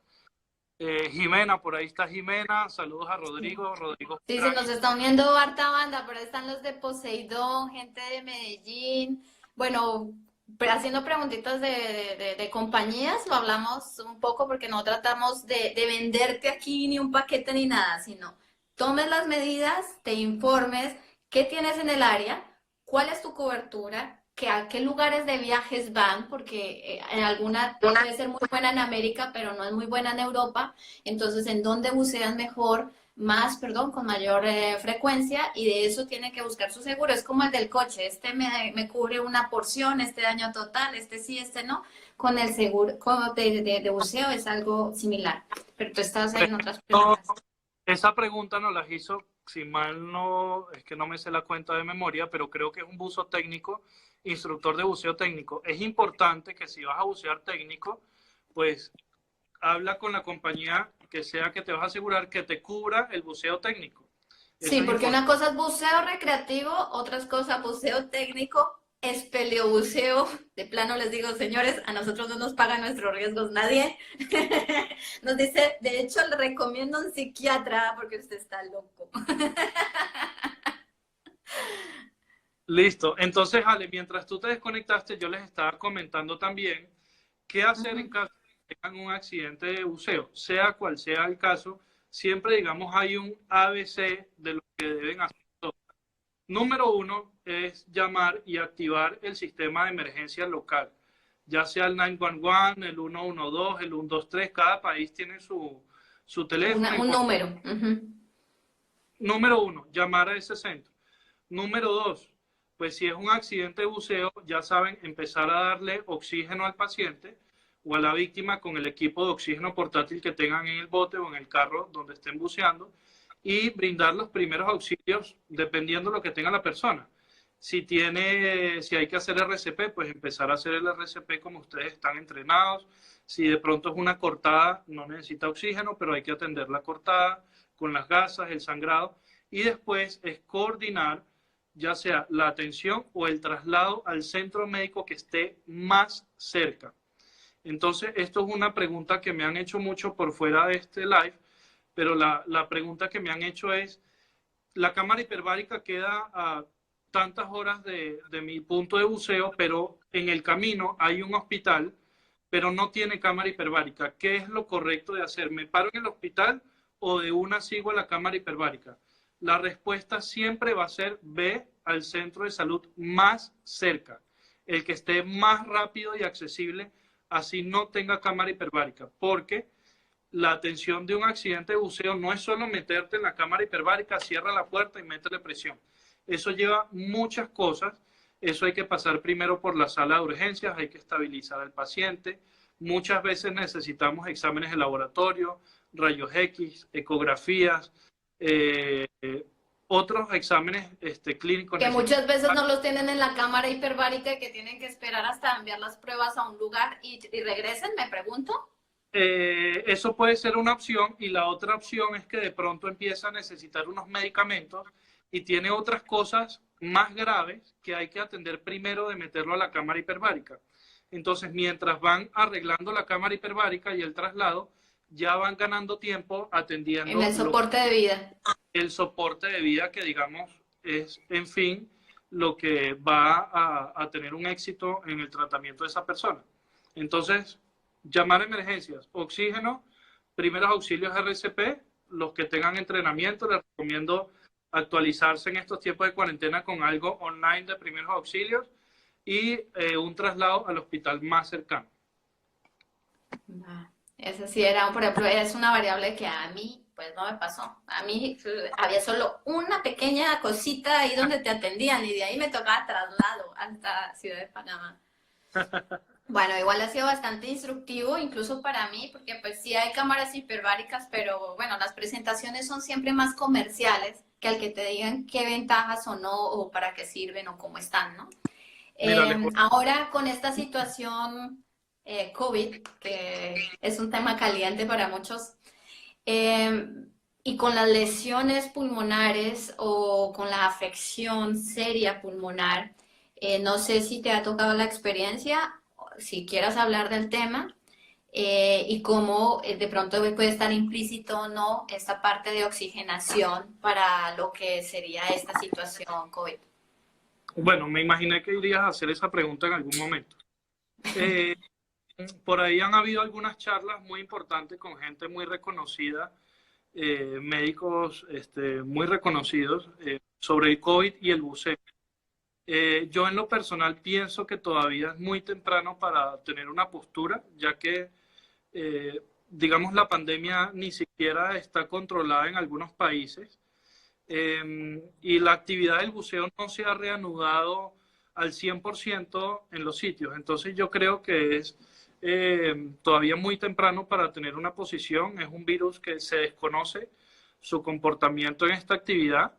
Jimena, por ahí está Jimena. Saludos a Sí. Rodrigo. Rodrigo Sí, se Gran. nos está uniendo harta banda, pero están los de Poseidón, gente de Medellín. Bueno, pero haciendo preguntitas de compañías, lo hablamos un poco porque no tratamos de venderte aquí ni un paquete ni nada, sino tomes las medidas, te informes qué tienes en el área, cuál es tu cobertura, a qué lugares de viajes van, porque en alguna puede ser muy buena en América, pero no es muy buena en Europa. Entonces, ¿en dónde bucean mejor? Más, perdón, con mayor frecuencia, y de eso tiene que buscar su seguro. Es como el del coche, este me cubre una porción, este daño total, este sí, este no. Con el seguro de buceo es algo similar, pero tú estás ahí en otras No, preguntas. esa pregunta nos la hizo, si mal no, es que no me sé la cuenta de memoria, pero creo que es un buzo técnico, instructor de buceo técnico. Es importante que si vas a bucear técnico, pues habla con la compañía que sea que te vas a asegurar que te cubra el buceo técnico. Sí, Eso es porque una importante. cosa es buceo recreativo, otras cosas buceo técnico, espeleobuceo. De plano les digo, señores, a nosotros no nos pagan nuestros riesgos nadie. Nos dice, de hecho, le recomiendo un psiquiatra porque usted está loco. Listo. Entonces, Ale, mientras tú te desconectaste, yo les estaba comentando también qué hacer en Ujú. caso de que tengan un accidente de buceo, sea cual sea el caso. Siempre, digamos, hay un ABC de lo que deben hacer. Número uno es llamar y activar el sistema de emergencia local, ya sea el 911, el 112, el 123, cada país tiene su teléfono. Un número. Ujú. Número uno, llamar a ese centro. Número dos, pues si es un accidente de buceo, ya saben, empezar a darle oxígeno al paciente o a la víctima con el equipo de oxígeno portátil que tengan en el bote o en el carro donde estén buceando y brindar los primeros auxilios dependiendo de lo que tenga la persona. Si hay que hacer RCP, pues empezar a hacer el RCP como ustedes están entrenados. Si de pronto es una cortada, no necesita oxígeno, pero hay que atender la cortada con las gasas, el sangrado. Y después es coordinar ya sea la atención o el traslado al centro médico que esté más cerca. Entonces, esto es una pregunta que me han hecho mucho por fuera de este live, pero la pregunta que me han hecho es, la cámara hiperbárica queda a tantas horas de mi punto de buceo, pero en el camino hay un hospital, pero no tiene cámara hiperbárica. ¿Qué es lo correcto de hacer? ¿Me paro en el hospital o de una sigo a la cámara hiperbárica? La respuesta siempre va a ser ve al centro de salud más cerca, el que esté más rápido y accesible, así no tenga cámara hiperbárica, porque la atención de un accidente de buceo no es solo meterte en la cámara hiperbárica, cierra la puerta y métele presión. Eso lleva muchas cosas. Eso hay que pasar primero por la sala de urgencias, hay que estabilizar al paciente. Muchas veces necesitamos exámenes de laboratorio, rayos X, ecografías, eh, otros exámenes clínicos. Que muchas veces no los tienen en la cámara hiperbárica y que tienen que esperar hasta enviar las pruebas a un lugar y regresen, me pregunto. Eso puede ser una opción, y la otra opción es que de pronto empieza a necesitar unos medicamentos y tiene otras cosas más graves que hay que atender primero de meterlo a la cámara hiperbárica. Entonces, mientras van arreglando la cámara hiperbárica y el traslado, ya van ganando tiempo atendiendo En el soporte de vida. el soporte de vida, que digamos es, en fin, lo que va a tener un éxito en el tratamiento de esa persona. Entonces, llamar a emergencias, oxígeno, primeros auxilios RCP, los que tengan entrenamiento, les recomiendo actualizarse en estos tiempos de cuarentena con algo online de primeros auxilios y un traslado al hospital más cercano. Esa sí era, por ejemplo, es una variable que a mí, pues no me pasó. A mí había solo una pequeña cosita ahí donde te atendían y de ahí me tocaba traslado hasta Ciudad de Panamá. Bueno, igual ha sido bastante instructivo, incluso para mí, porque pues sí hay cámaras hiperbáricas, pero bueno, las presentaciones son siempre más comerciales que al que te digan qué ventajas o no, o para qué sirven o cómo están, ¿no? Ahora con esta situación COVID, que es un tema caliente para muchos, y con las lesiones pulmonares o con la afección seria pulmonar, no sé si te ha tocado la experiencia, si quieras hablar del tema, y cómo de pronto puede estar implícito o no esta parte de oxigenación para lo que sería esta situación COVID. Bueno, me imaginé que irías a hacer esa pregunta en algún momento. Por ahí han habido algunas charlas muy importantes con gente muy reconocida, médicos muy reconocidos, sobre el COVID y el buceo. Yo en lo personal pienso que todavía es muy temprano para tener una postura, ya que, digamos, la pandemia ni siquiera está controlada en algunos países, y la actividad del buceo no se ha reanudado al 100% en los sitios. Entonces yo creo que es todavía muy temprano para tener una posición. Es un virus que se desconoce su comportamiento en esta actividad.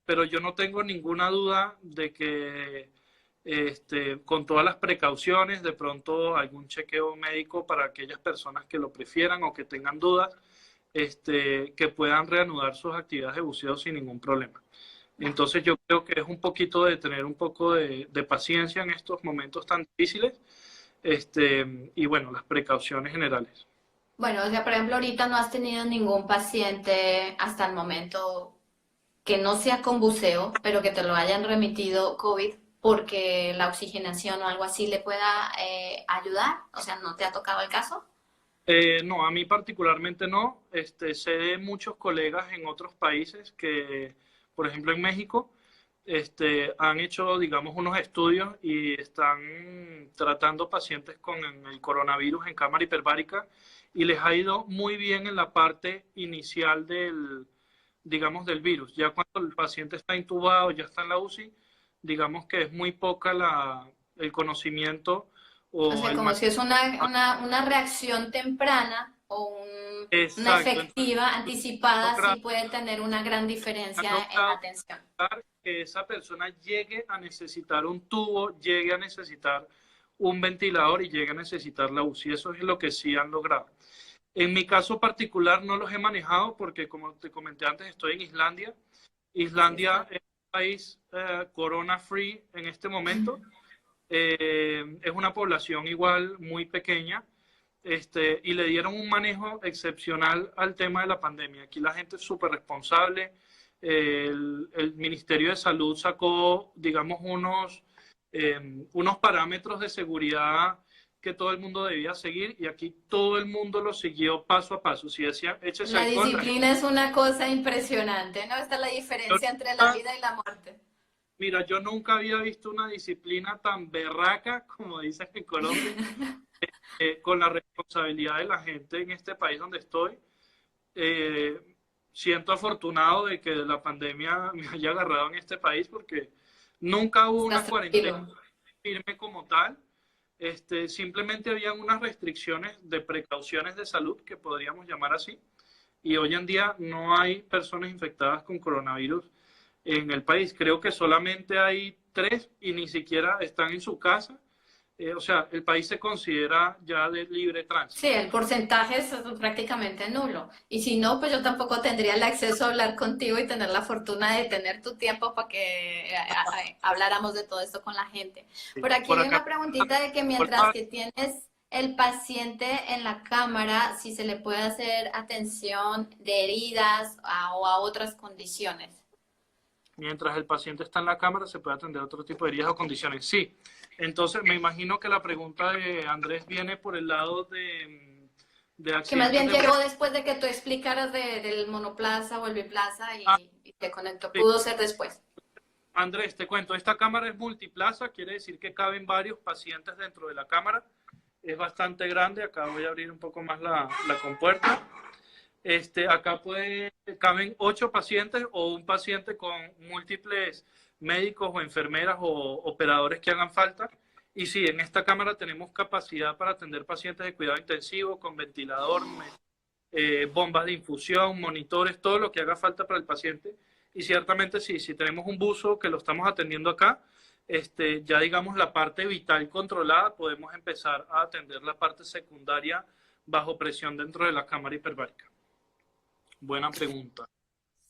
Pero yo no tengo ninguna duda de que con todas las precauciones, de pronto algún chequeo médico para aquellas personas que lo prefieran o que tengan dudas, que puedan reanudar sus actividades de buceo sin ningún problema. Entonces yo creo que es un poquito de tener un poco de paciencia en estos momentos tan difíciles, y bueno, las precauciones generales. Bueno, o sea, por ejemplo, ahorita no has tenido ningún paciente hasta el momento que no sea con buceo, pero que te lo hayan remitido COVID porque la oxigenación o algo así le pueda ayudar. O sea, ¿no te ha tocado el caso? No, a mí particularmente no. Sé de muchos colegas en otros países que, por ejemplo, en México, han hecho, digamos, unos estudios y están tratando pacientes con el coronavirus en cámara hiperbárica y les ha ido muy bien en la parte inicial digamos, del virus. Ya cuando el paciente está intubado, ya está en la UCI, digamos que es muy poca el conocimiento. O sea, como si es una reacción temprana o una efectiva, anticipada, sí puede tener una gran diferencia en la atención. Que esa persona llegue a necesitar un tubo, llegue a necesitar un ventilador y llegue a necesitar la UCI. Eso es lo que sí han logrado. En mi caso particular no los he manejado porque, como te comenté antes, estoy en Islandia. Islandia es un país corona free en este momento. Es una población igual muy pequeña, y le dieron un manejo excepcional al tema de la pandemia. Aquí la gente es súper responsable. El Ministerio de Salud sacó, digamos, unos parámetros de seguridad que todo el mundo debía seguir y aquí todo el mundo lo siguió paso a paso. Si decían, échese La alcohol, disciplina es una cosa impresionante, ¿no? Esta es la diferencia entre la vida y la muerte. mira, yo nunca había visto una disciplina tan berraca, como dicen en Colombia, con la responsabilidad de la gente en este país donde estoy. Eh, Siento afortunado de que la pandemia me haya agarrado en este país porque nunca hubo una Estás cuarentena tranquilo. firme como tal. Simplemente habían unas restricciones de precauciones de salud, que podríamos llamar así, y hoy en día no hay personas infectadas con coronavirus en el país. Creo que solamente hay 3 y ni siquiera están en su casa. O sea, el país se considera ya de libre Sí, tránsito. el porcentaje es prácticamente nulo. Y si no, pues yo tampoco tendría el acceso a hablar contigo y tener la fortuna de tener tu tiempo para que habláramos de todo esto con la gente. Sí. Por aquí Por hay acá, una preguntita de que mientras que tienes el paciente en la cámara, si se le puede hacer atención de heridas o a otras condiciones. mientras el paciente está en la cámara, se puede atender otro tipo de heridas o condiciones. Sí. Entonces, me imagino que la pregunta de Andrés viene por el lado de Que más accidentes bien de llegó vuelo. después de que tú explicaras del monoplaza o el biplaza Ah, y te conectó. sí. Pudo ser después. Andrés, te cuento, esta cámara es multiplaza, quiere decir que caben varios pacientes dentro de la cámara. Es bastante grande, acá voy a abrir un poco más la compuerta. Acá caben 8 pacientes o un paciente con múltiples médicos o enfermeras o operadores que hagan falta. Y sí, en esta cámara tenemos capacidad para atender pacientes de cuidado intensivo con ventilador, bombas de infusión, monitores, todo lo que haga falta para el paciente. Y ciertamente sí, si tenemos un buzo que lo estamos atendiendo acá, ya digamos la parte vital controlada, podemos empezar a atender la parte secundaria bajo presión dentro de la cámara hiperbárica. Buena pregunta.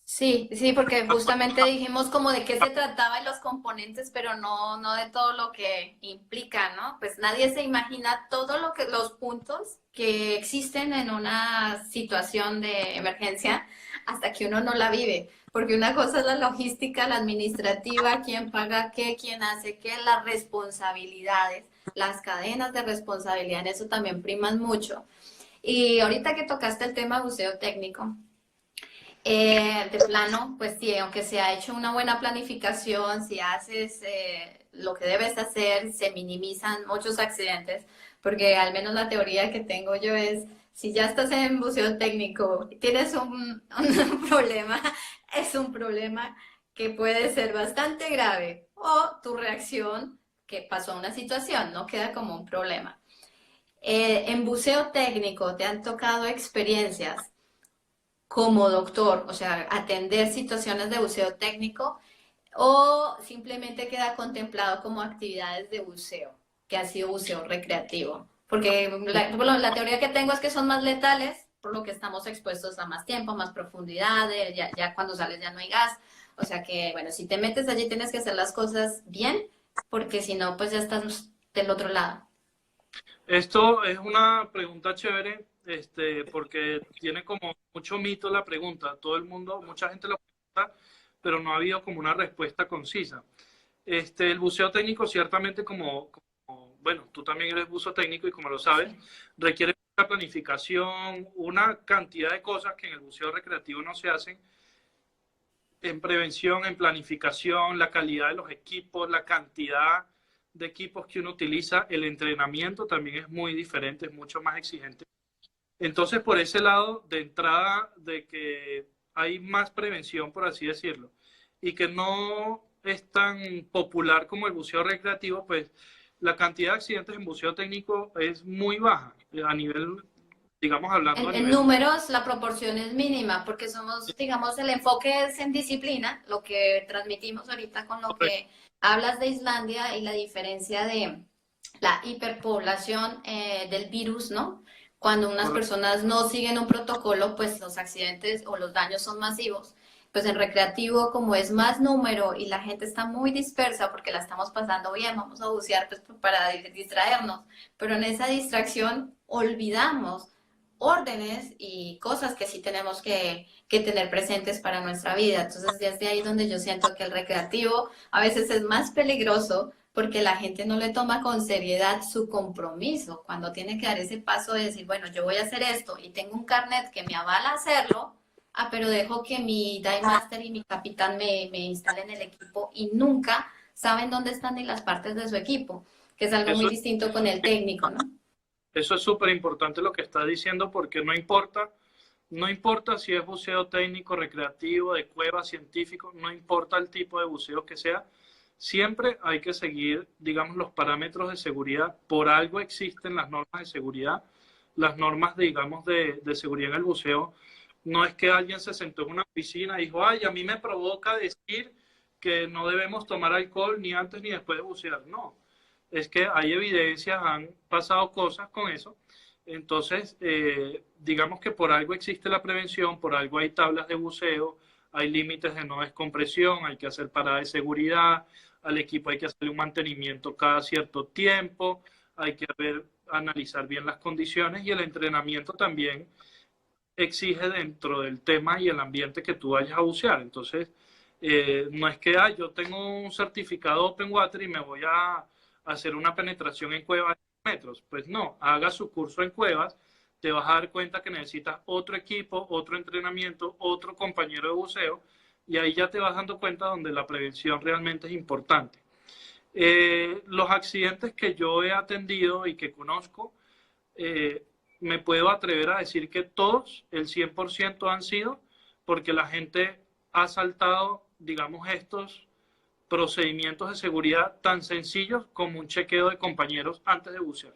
Sí, sí, porque justamente dijimos como de qué se trataba y los componentes, pero no de todo lo que implica, ¿no? Pues nadie se imagina todo lo que, los puntos que existen en una situación de emergencia hasta que uno no la vive. Porque una cosa es la logística, la administrativa, quién paga qué, quién hace qué, las responsabilidades, las cadenas de responsabilidad, en eso también priman mucho. Y ahorita que tocaste el tema buceo técnico, de plano, pues sí, aunque se ha hecho una buena planificación, si haces lo que debes hacer, se minimizan muchos accidentes, porque al menos la teoría que tengo yo es, si ya estás en buceo técnico, tienes un problema, es un problema que puede ser bastante grave, o tu reacción que pasó a una situación, no queda como un problema. En buceo técnico, ¿te han tocado experiencias como doctor, o sea, atender situaciones de buceo técnico o simplemente queda contemplado como actividades de buceo, que ha sido buceo recreativo? Porque bueno, la teoría que tengo es que son más letales, por lo que estamos expuestos a más tiempo, más profundidad, ya cuando sales ya no hay gas. O sea que, bueno, si te metes allí tienes que hacer las cosas bien, porque si no, pues ya estás del otro lado. Esto es una pregunta chévere, porque tiene como mucho mito la pregunta. Todo el mundo, mucha gente lo pregunta, pero no ha habido como una respuesta concisa. El buceo técnico ciertamente bueno, tú también eres buzo técnico y como lo sabes, Sí. requiere una planificación, una cantidad de cosas que en el buceo recreativo no se hacen, en prevención, en planificación, la calidad de los equipos, la cantidad de equipos que uno utiliza, el entrenamiento también es muy diferente, es mucho más exigente. Entonces, por ese lado, de entrada, de que hay más prevención, por así decirlo, y que no es tan popular como el buceo recreativo, pues la cantidad de accidentes en buceo técnico es muy baja, a nivel, digamos, hablando a En nivel. números la proporción es mínima porque somos, digamos, el enfoque es en disciplina, lo que transmitimos ahorita con lo Correcto. que hablas de Islandia y la diferencia de la hiperpoblación del virus, ¿no? Cuando unas Correcto. personas no siguen un protocolo, pues los accidentes o los daños son masivos. Pues en recreativo, como es más número y la gente está muy dispersa porque la estamos pasando bien, vamos a bucear pues para distraernos, pero en esa distracción olvidamos órdenes y cosas que sí tenemos que tener presentes para nuestra vida. Entonces, desde ahí donde yo siento que el recreativo a veces es más peligroso porque la gente no le toma con seriedad su compromiso. Cuando tiene que dar ese paso de decir, bueno, yo voy a hacer esto y tengo un carnet que me avala a hacerlo, pero dejo que mi Dive Master y mi capitán me instalen el equipo y nunca saben dónde están ni las partes de su equipo, que es algo muy Eso, distinto con el técnico, ¿no? eso es súper importante lo que está diciendo porque no importa si es buceo técnico, recreativo, de cueva, científico, no importa el tipo de buceo que sea, siempre hay que seguir, digamos, los parámetros de seguridad. Por algo existen las normas de seguridad, las normas, digamos, de seguridad en el buceo. No es que alguien se sentó en una piscina y dijo, ay, a mí me provoca decir que no debemos tomar alcohol ni antes ni después de bucear. No, es que hay evidencias, han pasado cosas con eso. Entonces, digamos que por algo existe la prevención, por algo hay tablas de buceo, hay límites de no descompresión, hay que hacer parada de seguridad, al equipo hay que hacerle un mantenimiento cada cierto tiempo, hay que analizar bien las condiciones y el entrenamiento también exige dentro del tema y el ambiente que tú vayas a bucear. Entonces, no es que yo tengo un certificado Open Water y me voy a hacer una penetración en cuevas de metros. Pues no, haga su curso en cuevas, te vas a dar cuenta que necesitas otro equipo, otro entrenamiento, otro compañero de buceo, y ahí ya te vas dando cuenta donde la prevención realmente es importante. Los accidentes que yo he atendido y que conozco, eh, me puedo atrever a decir que todos, el 100% han sido porque la gente ha saltado, digamos, estos procedimientos de seguridad tan sencillos como un chequeo de compañeros antes de bucear.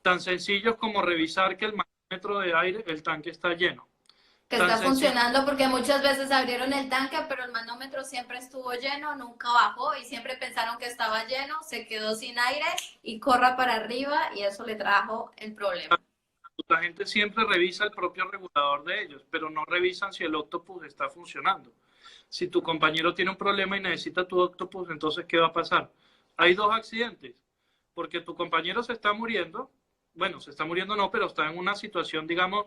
Tan sencillos como revisar que el manómetro de aire, el tanque está lleno. Que Tan está sencillo, funcionando porque muchas veces abrieron el tanque, pero el manómetro siempre estuvo lleno, nunca bajó y siempre pensaron que estaba lleno, se quedó sin aire y corra para arriba y eso le trajo el problema. la gente siempre revisa el propio regulador de ellos, pero no revisan si el octopus está funcionando. Si tu compañero tiene un problema y necesita tu octopus, entonces, ¿qué va a pasar? Hay dos accidentes, porque tu compañero se está muriendo, bueno, se está muriendo no, pero está en una situación, digamos,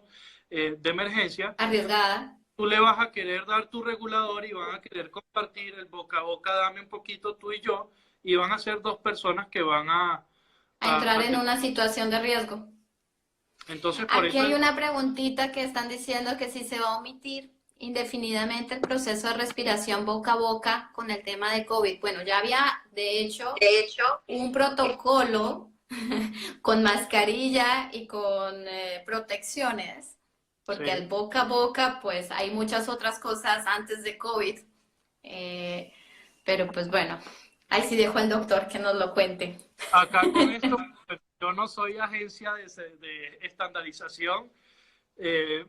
de emergencia. Arriesgada. Tú le vas a querer dar tu regulador y van a querer compartir el boca a boca, dame un poquito tú y yo, y van a ser dos personas que van A entrar a en una situación de riesgo. entonces, por Aquí eso hay una preguntita que están diciendo que si se va a omitir indefinidamente el proceso de respiración boca a boca con el tema de COVID. Bueno, ya había, de hecho, un protocolo con mascarilla y con protecciones, porque al sí. boca a boca, pues hay muchas otras cosas antes de COVID. Eh, pero pues bueno, ahí sí dejo al doctor que nos lo cuente. Acá con esto, pues, yo no soy agencia de estandarización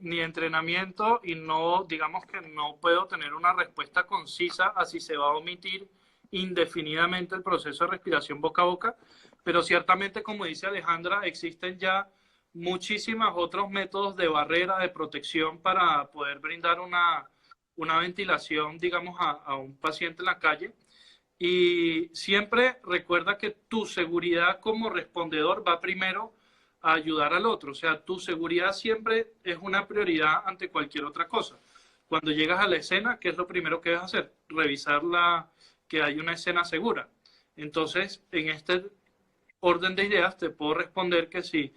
ni entrenamiento y no, digamos que no puedo tener una respuesta concisa a si se va a omitir indefinidamente el proceso de respiración boca a boca, pero ciertamente, como dice Alejandra, existen ya muchísimos otros métodos de barrera, de protección para poder brindar una ventilación, digamos, a un paciente en la calle. Y siempre recuerda que tu seguridad como respondedor va primero a ayudar al otro. O sea, tu seguridad siempre es una prioridad ante cualquier otra cosa. Cuando llegas a la escena, ¿qué es lo primero que vas a hacer? Revisar que hay una escena segura. Entonces, en este orden de ideas, te puedo responder que si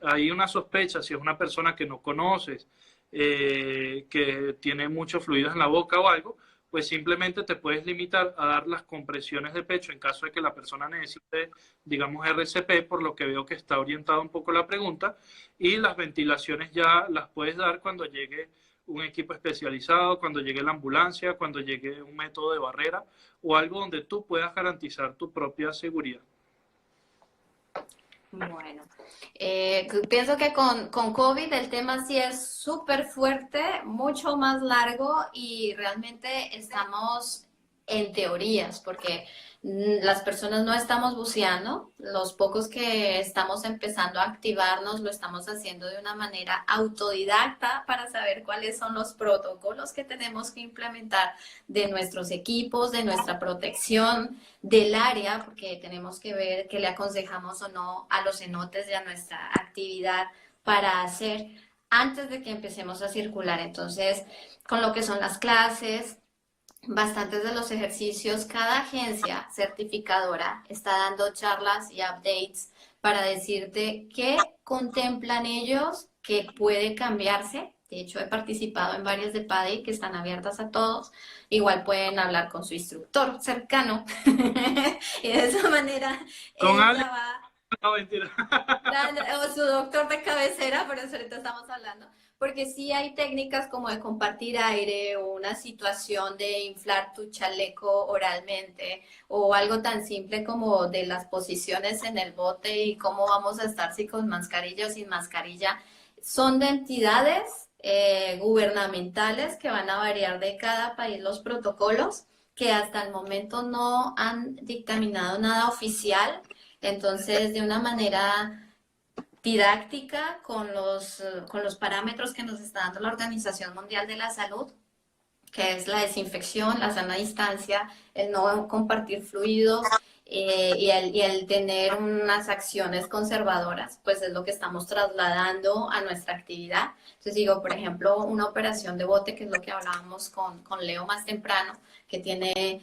hay una sospecha, si es una persona que no conoces, que tiene muchos fluidos en la boca o algo, pues simplemente te puedes limitar a dar las compresiones de pecho en caso de que la persona necesite, digamos, RCP, por lo que veo que está orientada un poco la pregunta, y las ventilaciones ya las puedes dar cuando llegue un equipo especializado, cuando llegue la ambulancia, cuando llegue un método de barrera o algo donde tú puedas garantizar tu propia seguridad. Bueno, pienso que con COVID el tema sí es súper fuerte, mucho más largo y realmente estamos en teorías porque las personas no estamos buceando, los pocos que estamos empezando a activarnos lo estamos haciendo de una manera autodidacta para saber cuáles son los protocolos que tenemos que implementar de nuestros equipos, de nuestra protección del área, porque tenemos que ver qué le aconsejamos o no a los cenotes y a nuestra actividad para hacer antes de que empecemos a circular. Entonces, con lo que son las clases, bastantes de los ejercicios. Cada agencia certificadora está dando charlas y updates para decirte qué contemplan ellos que puede cambiarse. De hecho, he participado en varias de PADI que están abiertas a todos. Igual pueden hablar con su instructor cercano y de esa manera Con él Ale, ya va no, mentira. o su doctor de cabecera, por eso ahorita estamos hablando, porque sí hay técnicas como de compartir aire o una situación de inflar tu chaleco oralmente o algo tan simple como de las posiciones en el bote y cómo vamos a estar si con mascarilla o sin mascarilla. Son de entidades gubernamentales que van a variar de cada país los protocolos que hasta el momento no han dictaminado nada oficial. Entonces, de una manera didáctica con los parámetros que nos está dando la Organización Mundial de la Salud, que es la desinfección, la sana distancia, el no compartir fluidos y el tener unas acciones conservadoras, pues es lo que estamos trasladando a nuestra actividad. Entonces digo, por ejemplo, una operación de bote, que es lo que hablábamos con Leo más temprano, que tiene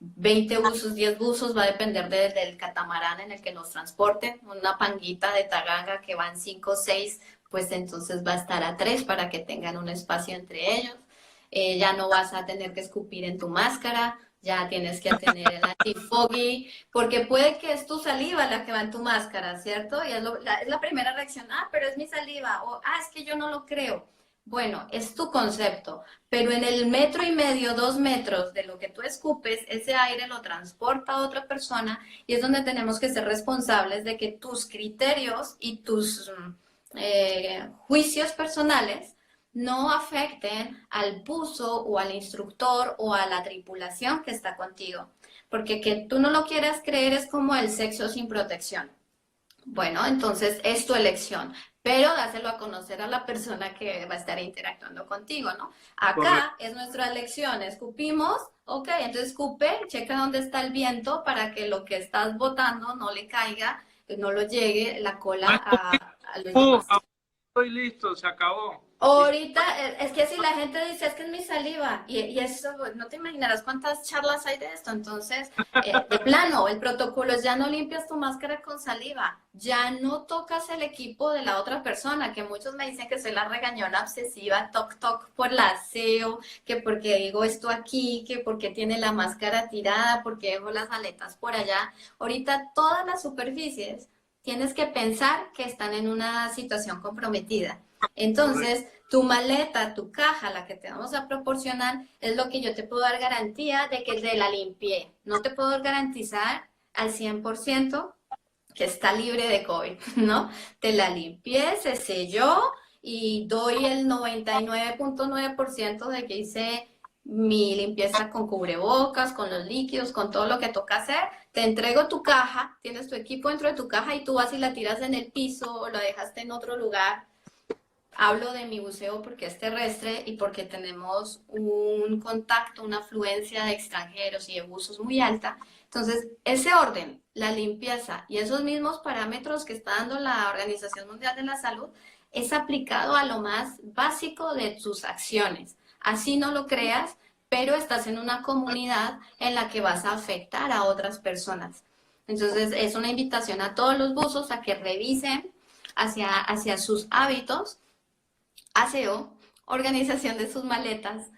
20 buzos, 10 buzos, va a depender del catamarán en el que nos transporten. Una panguita de Taganga que van 5 o 6, pues entonces va a estar a 3 para que tengan un espacio entre ellos. Ya no vas a tener que escupir en tu máscara, ya tienes que tener el antifoggy, porque puede que es tu saliva la que va en tu máscara, ¿cierto? Y es la primera reacción, ah, pero es mi saliva, o ah, es que yo no lo creo. Bueno, es tu concepto, pero en el 1,5 metros, 2 metros de lo que tú escupes, ese aire lo transporta a otra persona y es donde tenemos que ser responsables de que tus criterios y tus juicios personales no afecten al buzo o al instructor o a la tripulación que está contigo. Porque que tú no lo quieras creer es como el sexo sin protección. Bueno, entonces es tu elección, pero dáselo a conocer a la persona que va a estar interactuando contigo, ¿no? Correcto. Acá es nuestra elección, escupimos, ok, entonces escupe, checa dónde está el viento para que lo que estás botando no le caiga, no lo llegue la cola a los demás. Ahora estoy listo, se acabó. Y Ahorita, es que si la gente dice, es que es mi saliva, y eso, pues, no te imaginarás cuántas charlas hay de esto. Entonces, de plano, el protocolo es ya no limpias tu máscara con saliva, ya no tocas el equipo de la otra persona, que muchos me dicen que soy la regañona obsesiva, toc toc por la aseo, que porque digo esto aquí, que porque tiene la máscara tirada, porque dejo las aletas por allá. Ahorita todas las superficies tienes que pensar que están en una situación comprometida. correcto. Entonces, tu maleta, tu caja, la que te vamos a proporcionar, es lo que yo te puedo dar garantía de que te la limpié. No te puedo garantizar al 100% que está libre de COVID, ¿no? Te la limpié, se selló y doy el 99,9% de que hice mi limpieza con cubrebocas, con los líquidos, con todo lo que toca hacer. Te entrego tu caja, tienes tu equipo dentro de tu caja y tú vas y la tiras en el piso o lo dejaste en otro lugar. Hablo de mi buceo porque es terrestre y porque tenemos un contacto, una afluencia de extranjeros y de buzos muy alta. Entonces, ese orden, la limpieza y esos mismos parámetros que está dando la Organización Mundial de la Salud es aplicado a lo más básico de tus acciones. Así no lo creas, pero estás en una comunidad en la que vas a afectar a otras personas. Entonces, es una invitación a todos los buzos a que revisen hacia sus hábitos, aseo, organización de sus maletas,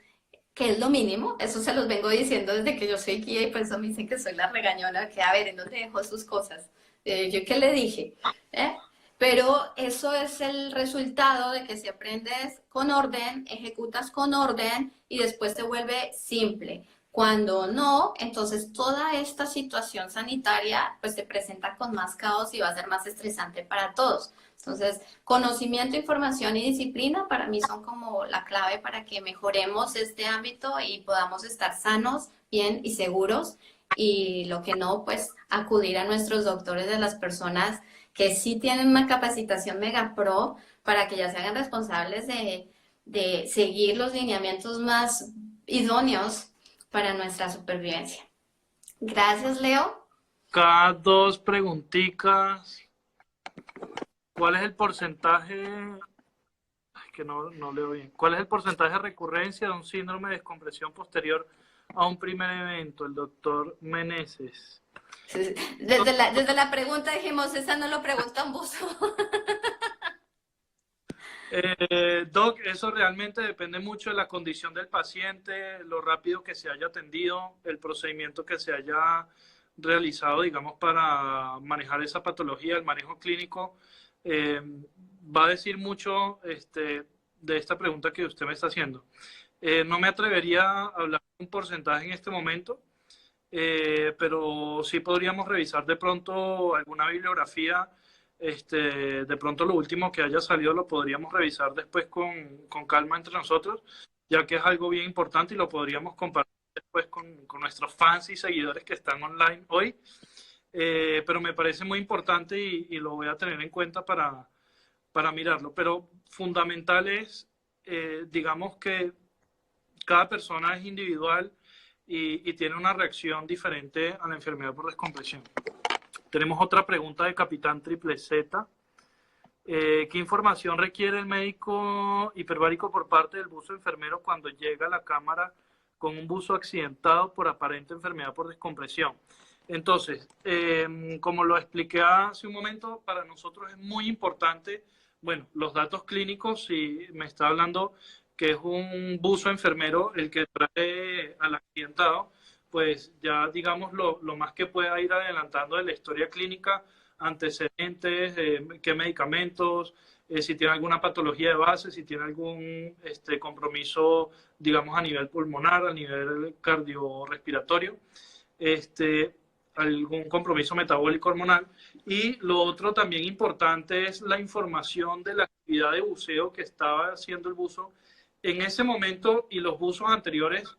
que es lo mínimo, eso se los vengo diciendo desde que yo soy guía y por eso me dicen que soy la regañona, que a ver, ¿en dónde dejó sus cosas? ¿Yo qué le dije? ¿Eh? Pero eso es el resultado de que si aprendes con orden, ejecutas con orden y después te vuelve simple. Cuando no, entonces toda esta situación sanitaria pues se presenta con más caos y va a ser más estresante para todos. Entonces, conocimiento, información y disciplina para mí son como la clave para que mejoremos este ámbito y podamos estar sanos, bien y seguros. Y lo que no, pues acudir a nuestros doctores de las personas que sí tienen una capacitación mega pro para que ya se hagan responsables de seguir los lineamientos más idóneos para nuestra supervivencia. Gracias, Leo. Cada dos preguntitas. ¿Cuál es el porcentaje? Ay, que no leo bien. ¿Cuál es el porcentaje de recurrencia de un síndrome de descompresión posterior a un primer evento, el doctor Meneses. Desde la pregunta dijimos, esa no lo pregunta un buzo. Doc, eso realmente depende mucho de la condición del paciente, lo rápido que se haya atendido, el procedimiento que se haya realizado, digamos, para manejar esa patología, el manejo clínico. Va a decir mucho de esta pregunta que usted me está haciendo. No me atrevería a hablar de un porcentaje en este momento, pero sí podríamos revisar de pronto alguna bibliografía. De pronto lo último que haya salido lo podríamos revisar después con calma entre nosotros, ya que es algo bien importante y lo podríamos compartir después con nuestros fans y seguidores que están online hoy. Pero me parece muy importante y lo voy a tener en cuenta para mirarlo. Pero fundamental es, digamos que cada persona es individual y tiene una reacción diferente a la enfermedad por descompresión. Tenemos otra pregunta de Capitán Triple Z. ¿Qué información requiere el médico hiperbárico por parte del buzo enfermero cuando llega a la cámara con un buzo accidentado por aparente enfermedad por descompresión? Entonces, como lo expliqué hace un momento, para nosotros es muy importante, bueno, los datos clínicos, si me está hablando que es un buzo enfermero el que trae al accidentado, pues ya digamos lo más que pueda ir adelantando de la historia clínica, antecedentes, qué medicamentos, si tiene alguna patología de base, si tiene algún compromiso, digamos, a nivel pulmonar, a nivel cardiorrespiratorio, algún compromiso metabólico hormonal. Y lo otro también importante es la información de la actividad de buceo que estaba haciendo el buzo en ese momento y los buzos anteriores,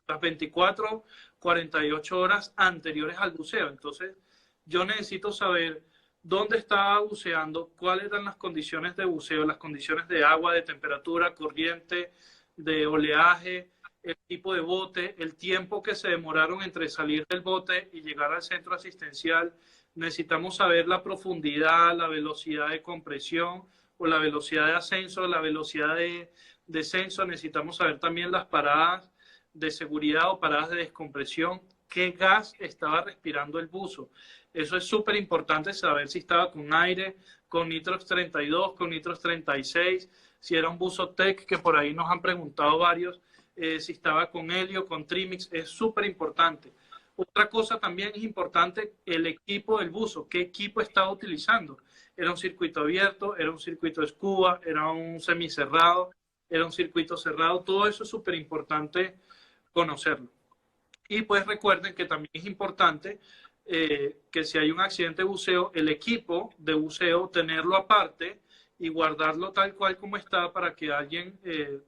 las 24, 48 horas anteriores al buceo. Entonces, yo necesito saber dónde estaba buceando, cuáles eran las condiciones de buceo, las condiciones de agua, de temperatura, corriente, de oleaje, el tipo de bote, el tiempo que se demoraron entre salir del bote y llegar al centro asistencial. Necesitamos saber la profundidad, la velocidad de compresión o la velocidad de ascenso, la velocidad de descenso. Necesitamos saber también las paradas de seguridad o paradas de descompresión, qué gas estaba respirando el buzo. Eso es súper importante saber si estaba con aire, con Nitrox 32, con Nitrox 36, si era un buzo TEC, que por ahí nos han preguntado varios, si estaba con helio, con Trimix, es súper importante. Otra cosa también es importante, el equipo del buzo, qué equipo estaba utilizando. Era un circuito abierto, era un circuito scuba, era un semicerrado, era un circuito cerrado, todo eso es súper importante conocerlo. Y pues recuerden que también es importante que si hay un accidente de buceo, el equipo de buceo, tenerlo aparte y guardarlo tal cual como está para que alguien,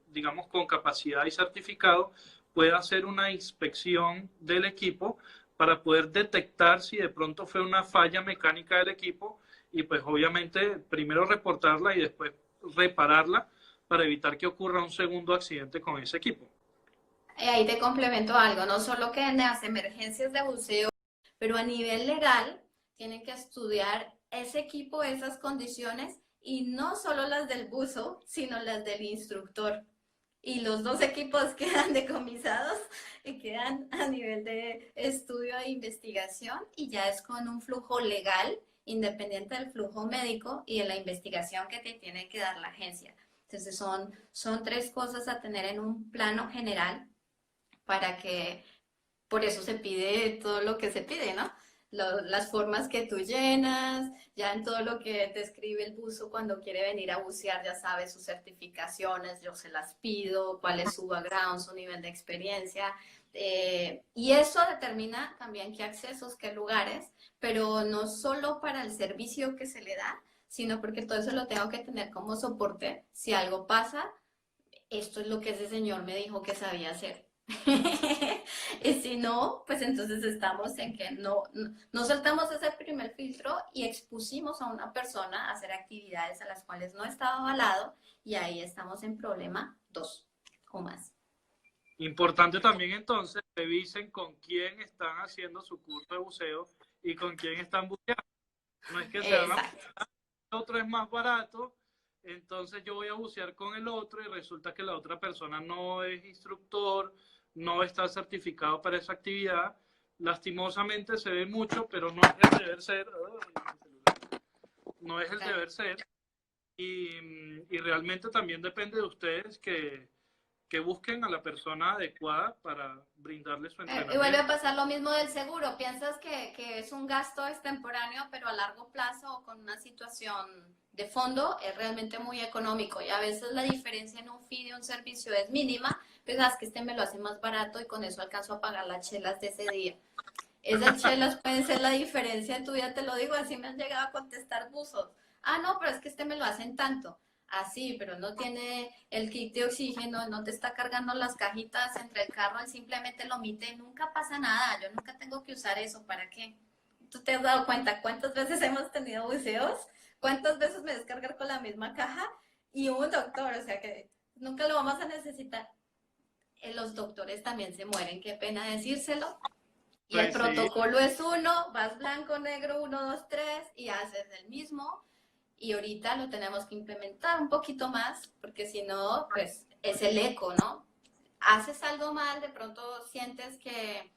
digamos, con capacidad y certificado pueda hacer una inspección del equipo para poder detectar si de pronto fue una falla mecánica del equipo y pues obviamente primero reportarla y después repararla para evitar que ocurra un segundo accidente con ese equipo. Ahí te complemento algo, no solo que en las emergencias de buceo, pero a nivel legal tienen que estudiar ese equipo, esas condiciones, y no solo las del buzo, sino las del instructor. Y los dos equipos quedan decomisados y quedan a nivel de estudio e investigación, y ya es con un flujo legal, independiente del flujo médico y de la investigación que te tiene que dar la agencia. Entonces son tres cosas a tener en un plano general para que, por eso se pide todo lo que se pide, ¿no? Las formas que tú llenas, ya en todo lo que te escribe el buzo cuando quiere venir a bucear, ya sabes sus certificaciones, yo se las pido, cuál es su background, su nivel de experiencia. Y eso determina también qué accesos, qué lugares, pero no solo para el servicio que se le da, sino porque todo eso lo tengo que tener como soporte. Si algo pasa, esto es lo que ese señor me dijo que sabía hacer. Y si no, pues entonces estamos en que no soltamos ese primer filtro y expusimos a una persona a hacer actividades a las cuales no estaba avalado, y ahí estamos en problema 2 o más. Importante también entonces, revisen con quién están haciendo su curso de buceo y con quién están buceando. No es que se van a bucear, el otro es más barato, entonces yo voy a bucear con el otro y resulta que la otra persona no es instructor, no está certificado para esa actividad. Lastimosamente se ve mucho, pero no es el deber ser. No es el deber ser. Y realmente también depende de ustedes que busquen a la persona adecuada para brindarle su Y entrenamiento. vuelve a pasar lo mismo del seguro. Piensas que es un gasto extemporáneo, pero a largo plazo o con una situación de fondo es realmente muy económico. Y a veces la diferencia en un fee de un servicio es mínima. Pensas que este me lo hace más barato y con eso alcanzo a pagar las chelas de ese día. Esas chelas pueden ser la diferencia en tu vida, te lo digo, así me han llegado a contestar buzos. Ah, no, pero es que este me lo hacen tanto. Así, pero no tiene el kit de oxígeno, no te está cargando las cajitas entre el carro, él simplemente lo omite, nunca pasa nada, yo nunca tengo que usar eso, ¿para qué? ¿Tú te has dado cuenta cuántas veces hemos tenido buceos? ¿Cuántas veces me descargar con la misma caja? Y un doctor, o sea que nunca lo vamos a necesitar. Los doctores también se mueren, qué pena decírselo, y el Pues sí, protocolo es uno, vas blanco, negro, 1, 2, 3 y haces el mismo. Y ahorita lo tenemos que implementar un poquito más, porque si no, pues es el eco, ¿no? Haces algo mal, de pronto sientes que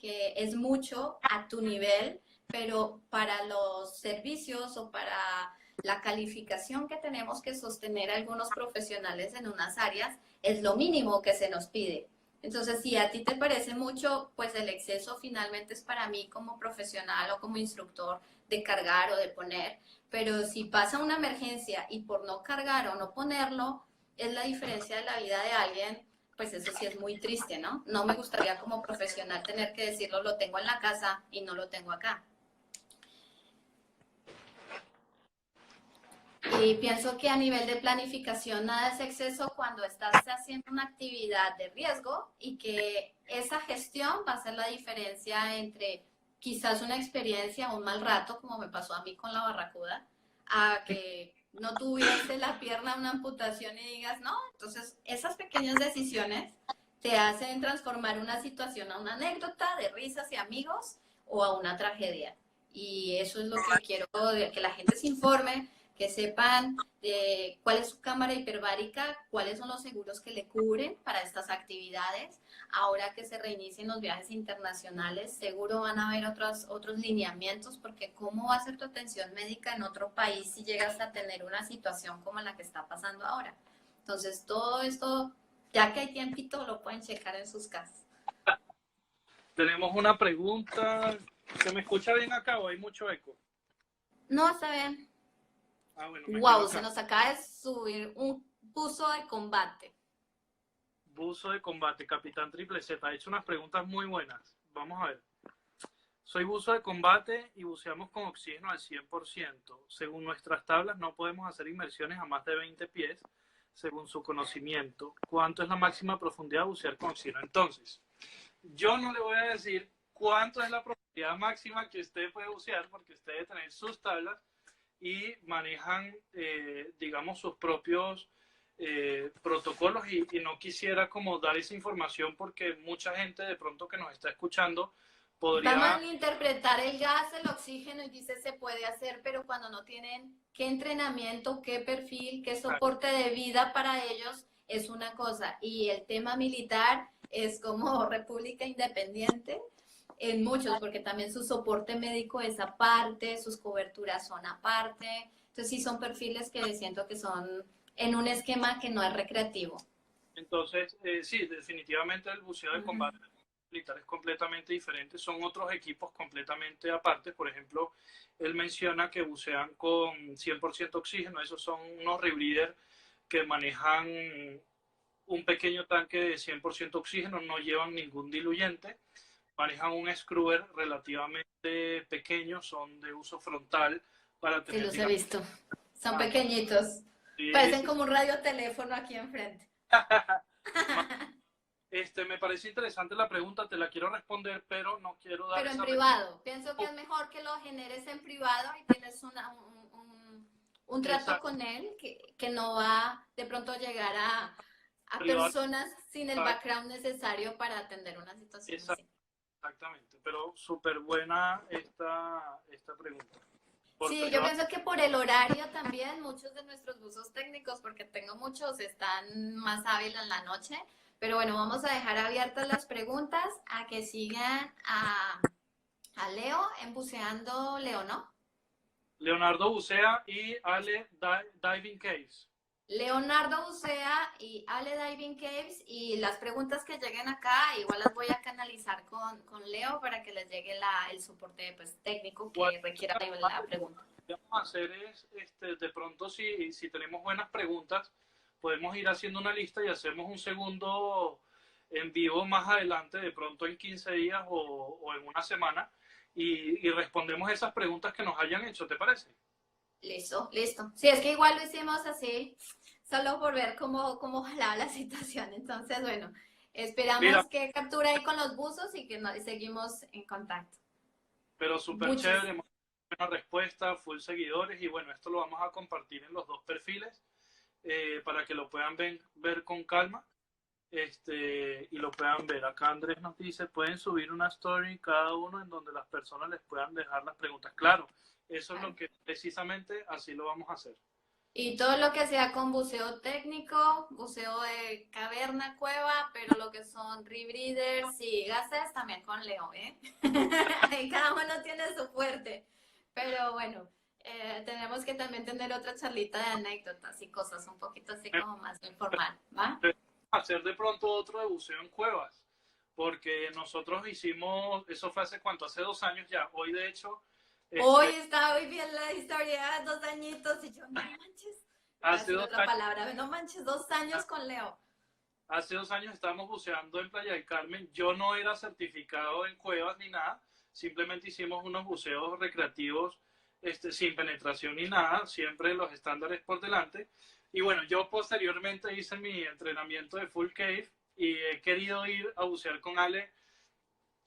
es mucho a tu nivel, pero para los servicios o para la calificación que tenemos que sostener algunos profesionales en unas áreas, es lo mínimo que se nos pide. Entonces, si a ti te parece mucho, pues el exceso finalmente es para mí como profesional o como instructor de cargar o de poner, pero si pasa una emergencia y por no cargar o no ponerlo, es la diferencia de la vida de alguien, pues eso sí es muy triste, ¿no? No me gustaría como profesional tener que decirlo, lo tengo en la casa y no lo tengo acá. Y pienso que a nivel de planificación nada es exceso cuando estás haciendo una actividad de riesgo y que esa gestión va a ser la diferencia entre quizás una experiencia o un mal rato, como me pasó a mí con la barracuda, a que no tuviese la pierna una amputación y digas, no, entonces esas pequeñas decisiones te hacen transformar una situación a una anécdota de risas y amigos o a una tragedia. Y eso es lo que quiero, que la gente se informe, que sepan cuál es su cámara hiperbárica, cuáles son los seguros que le cubren para estas actividades. Ahora que se reinicien los viajes internacionales, seguro van a haber otros lineamientos, porque ¿cómo va a ser tu atención médica en otro país si llegas a tener una situación como la que está pasando ahora? Entonces, todo esto, ya que hay tiempito, lo pueden checar en sus casas. tenemos una pregunta. ¿Se me escucha bien acá o hay mucho eco? No, está bien. Ah, bueno, me quedo Wow, se acá. nos acaba de subir un buzo de combate. Buzo de combate, Capitán Triple Z. Ha hecho unas preguntas muy buenas. Vamos a ver. Soy buzo de combate y buceamos con oxígeno al 100%. Según nuestras tablas, no podemos hacer inmersiones a más de 20 pies, según su conocimiento. ¿Cuánto es la máxima profundidad de bucear con oxígeno? Entonces, yo no le voy a decir cuánto es la profundidad máxima que usted puede bucear, porque usted debe tener sus tablas y manejan, digamos, sus propios protocolos y no quisiera como dar esa información porque mucha gente de pronto que nos está escuchando Va a podría... malinterpretar el gas, el oxígeno y dice se puede hacer, pero cuando no tienen qué entrenamiento, qué perfil, qué soporte de vida para ellos, es una cosa. Y el tema militar es como república independiente en muchos, porque también su soporte médico es aparte, sus coberturas son aparte. Entonces sí son perfiles que siento que son en un esquema que no es recreativo. Entonces, sí, definitivamente el buceo de combate militar es completamente diferente, son otros equipos completamente aparte. Por ejemplo, él menciona que bucean con 100% oxígeno, esos son unos rebreather que manejan un pequeño tanque de 100% oxígeno, no llevan ningún diluyente, manejan un scrubber relativamente pequeño, son de uso frontal para Sí, tener, los he digamos, visto. Son pequeñitos. sí, Parecen sí, como un radioteléfono aquí enfrente. me parece interesante la pregunta, te la quiero responder, pero no quiero dar Pero en esa privado. Pienso que es mejor que lo generes en privado y tienes un trato respuesta con él que no va de pronto llegar a privada. personas sin el background necesario para atender una situación así. Exactamente, pero súper buena esta pregunta. Por Sí, yo privado, pienso que por el horario también, muchos de nuestros buzos técnicos, porque tengo muchos, están más hábiles en la noche, Pero bueno, vamos a dejar abiertas las preguntas a que sigan a Leo en Buceando Leo, ¿no? Leonardo Bucea y Ale Diving Caves. Leonardo Bucea y Ale Diving Caves, y las preguntas que lleguen acá igual las voy a canalizar con Leo para que les llegue el soporte pues, técnico que requiera la pregunta. Lo que vamos a hacer es, de pronto si tenemos buenas preguntas, podemos ir haciendo una lista y hacemos un segundo en vivo más adelante, de pronto en 15 días o en una semana, y respondemos esas preguntas que nos hayan hecho, ¿te parece? Listo, listo. Sí, es que igual lo hicimos así, solo por ver cómo jalaba la situación. Entonces, bueno, esperamos Mira, que capture ahí con los buzos y que seguimos en contacto. pero súper Muchas. chévere, buena respuesta, full seguidores, y bueno, esto lo vamos a compartir en los dos perfiles para que lo puedan ver con calma. Y lo puedan ver. Acá Andrés nos dice, pueden subir una story cada uno en donde las personas les puedan dejar las preguntas. Claro, eso es lo que precisamente así lo vamos a hacer. Y todo lo que sea con buceo técnico, buceo de caverna, cueva, pero lo que son rebreathers y gases también con Leo, ¿eh? Cada uno tiene su fuerte. Pero bueno, tenemos que también tener otra charlita de anécdotas y cosas un poquito así como más informal, ¿va? Hacer de pronto otro de buceo en cuevas, porque nosotros hicimos, eso fue hace cuánto, hace 2 años ya. Hoy de hecho, Hoy estaba viendo la historia, 2 añitos, y yo, no manches, voy a hace decir dos otra años, palabra, no manches, 2 años con Leo. hace 2 años estábamos buceando en Playa del Carmen. Yo no era certificado en cuevas ni nada, simplemente hicimos unos buceos recreativos sin penetración ni nada, siempre los estándares por delante. Y bueno, yo posteriormente hice mi entrenamiento de full cave y he querido ir a bucear con Ale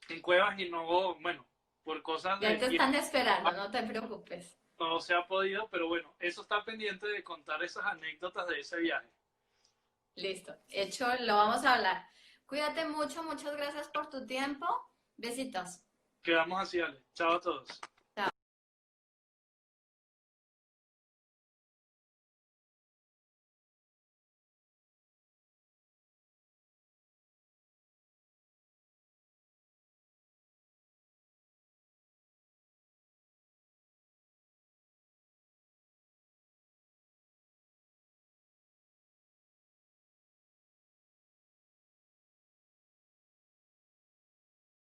en cuevas y no, bueno, por cosas Ya de te tiempo están esperando, no te preocupes. no se ha podido, pero bueno, eso está pendiente de contar esas anécdotas de ese viaje. Listo, hecho, lo vamos a hablar. Cuídate mucho, muchas gracias por tu tiempo. Besitos. Quedamos así, Ale. Chao a todos.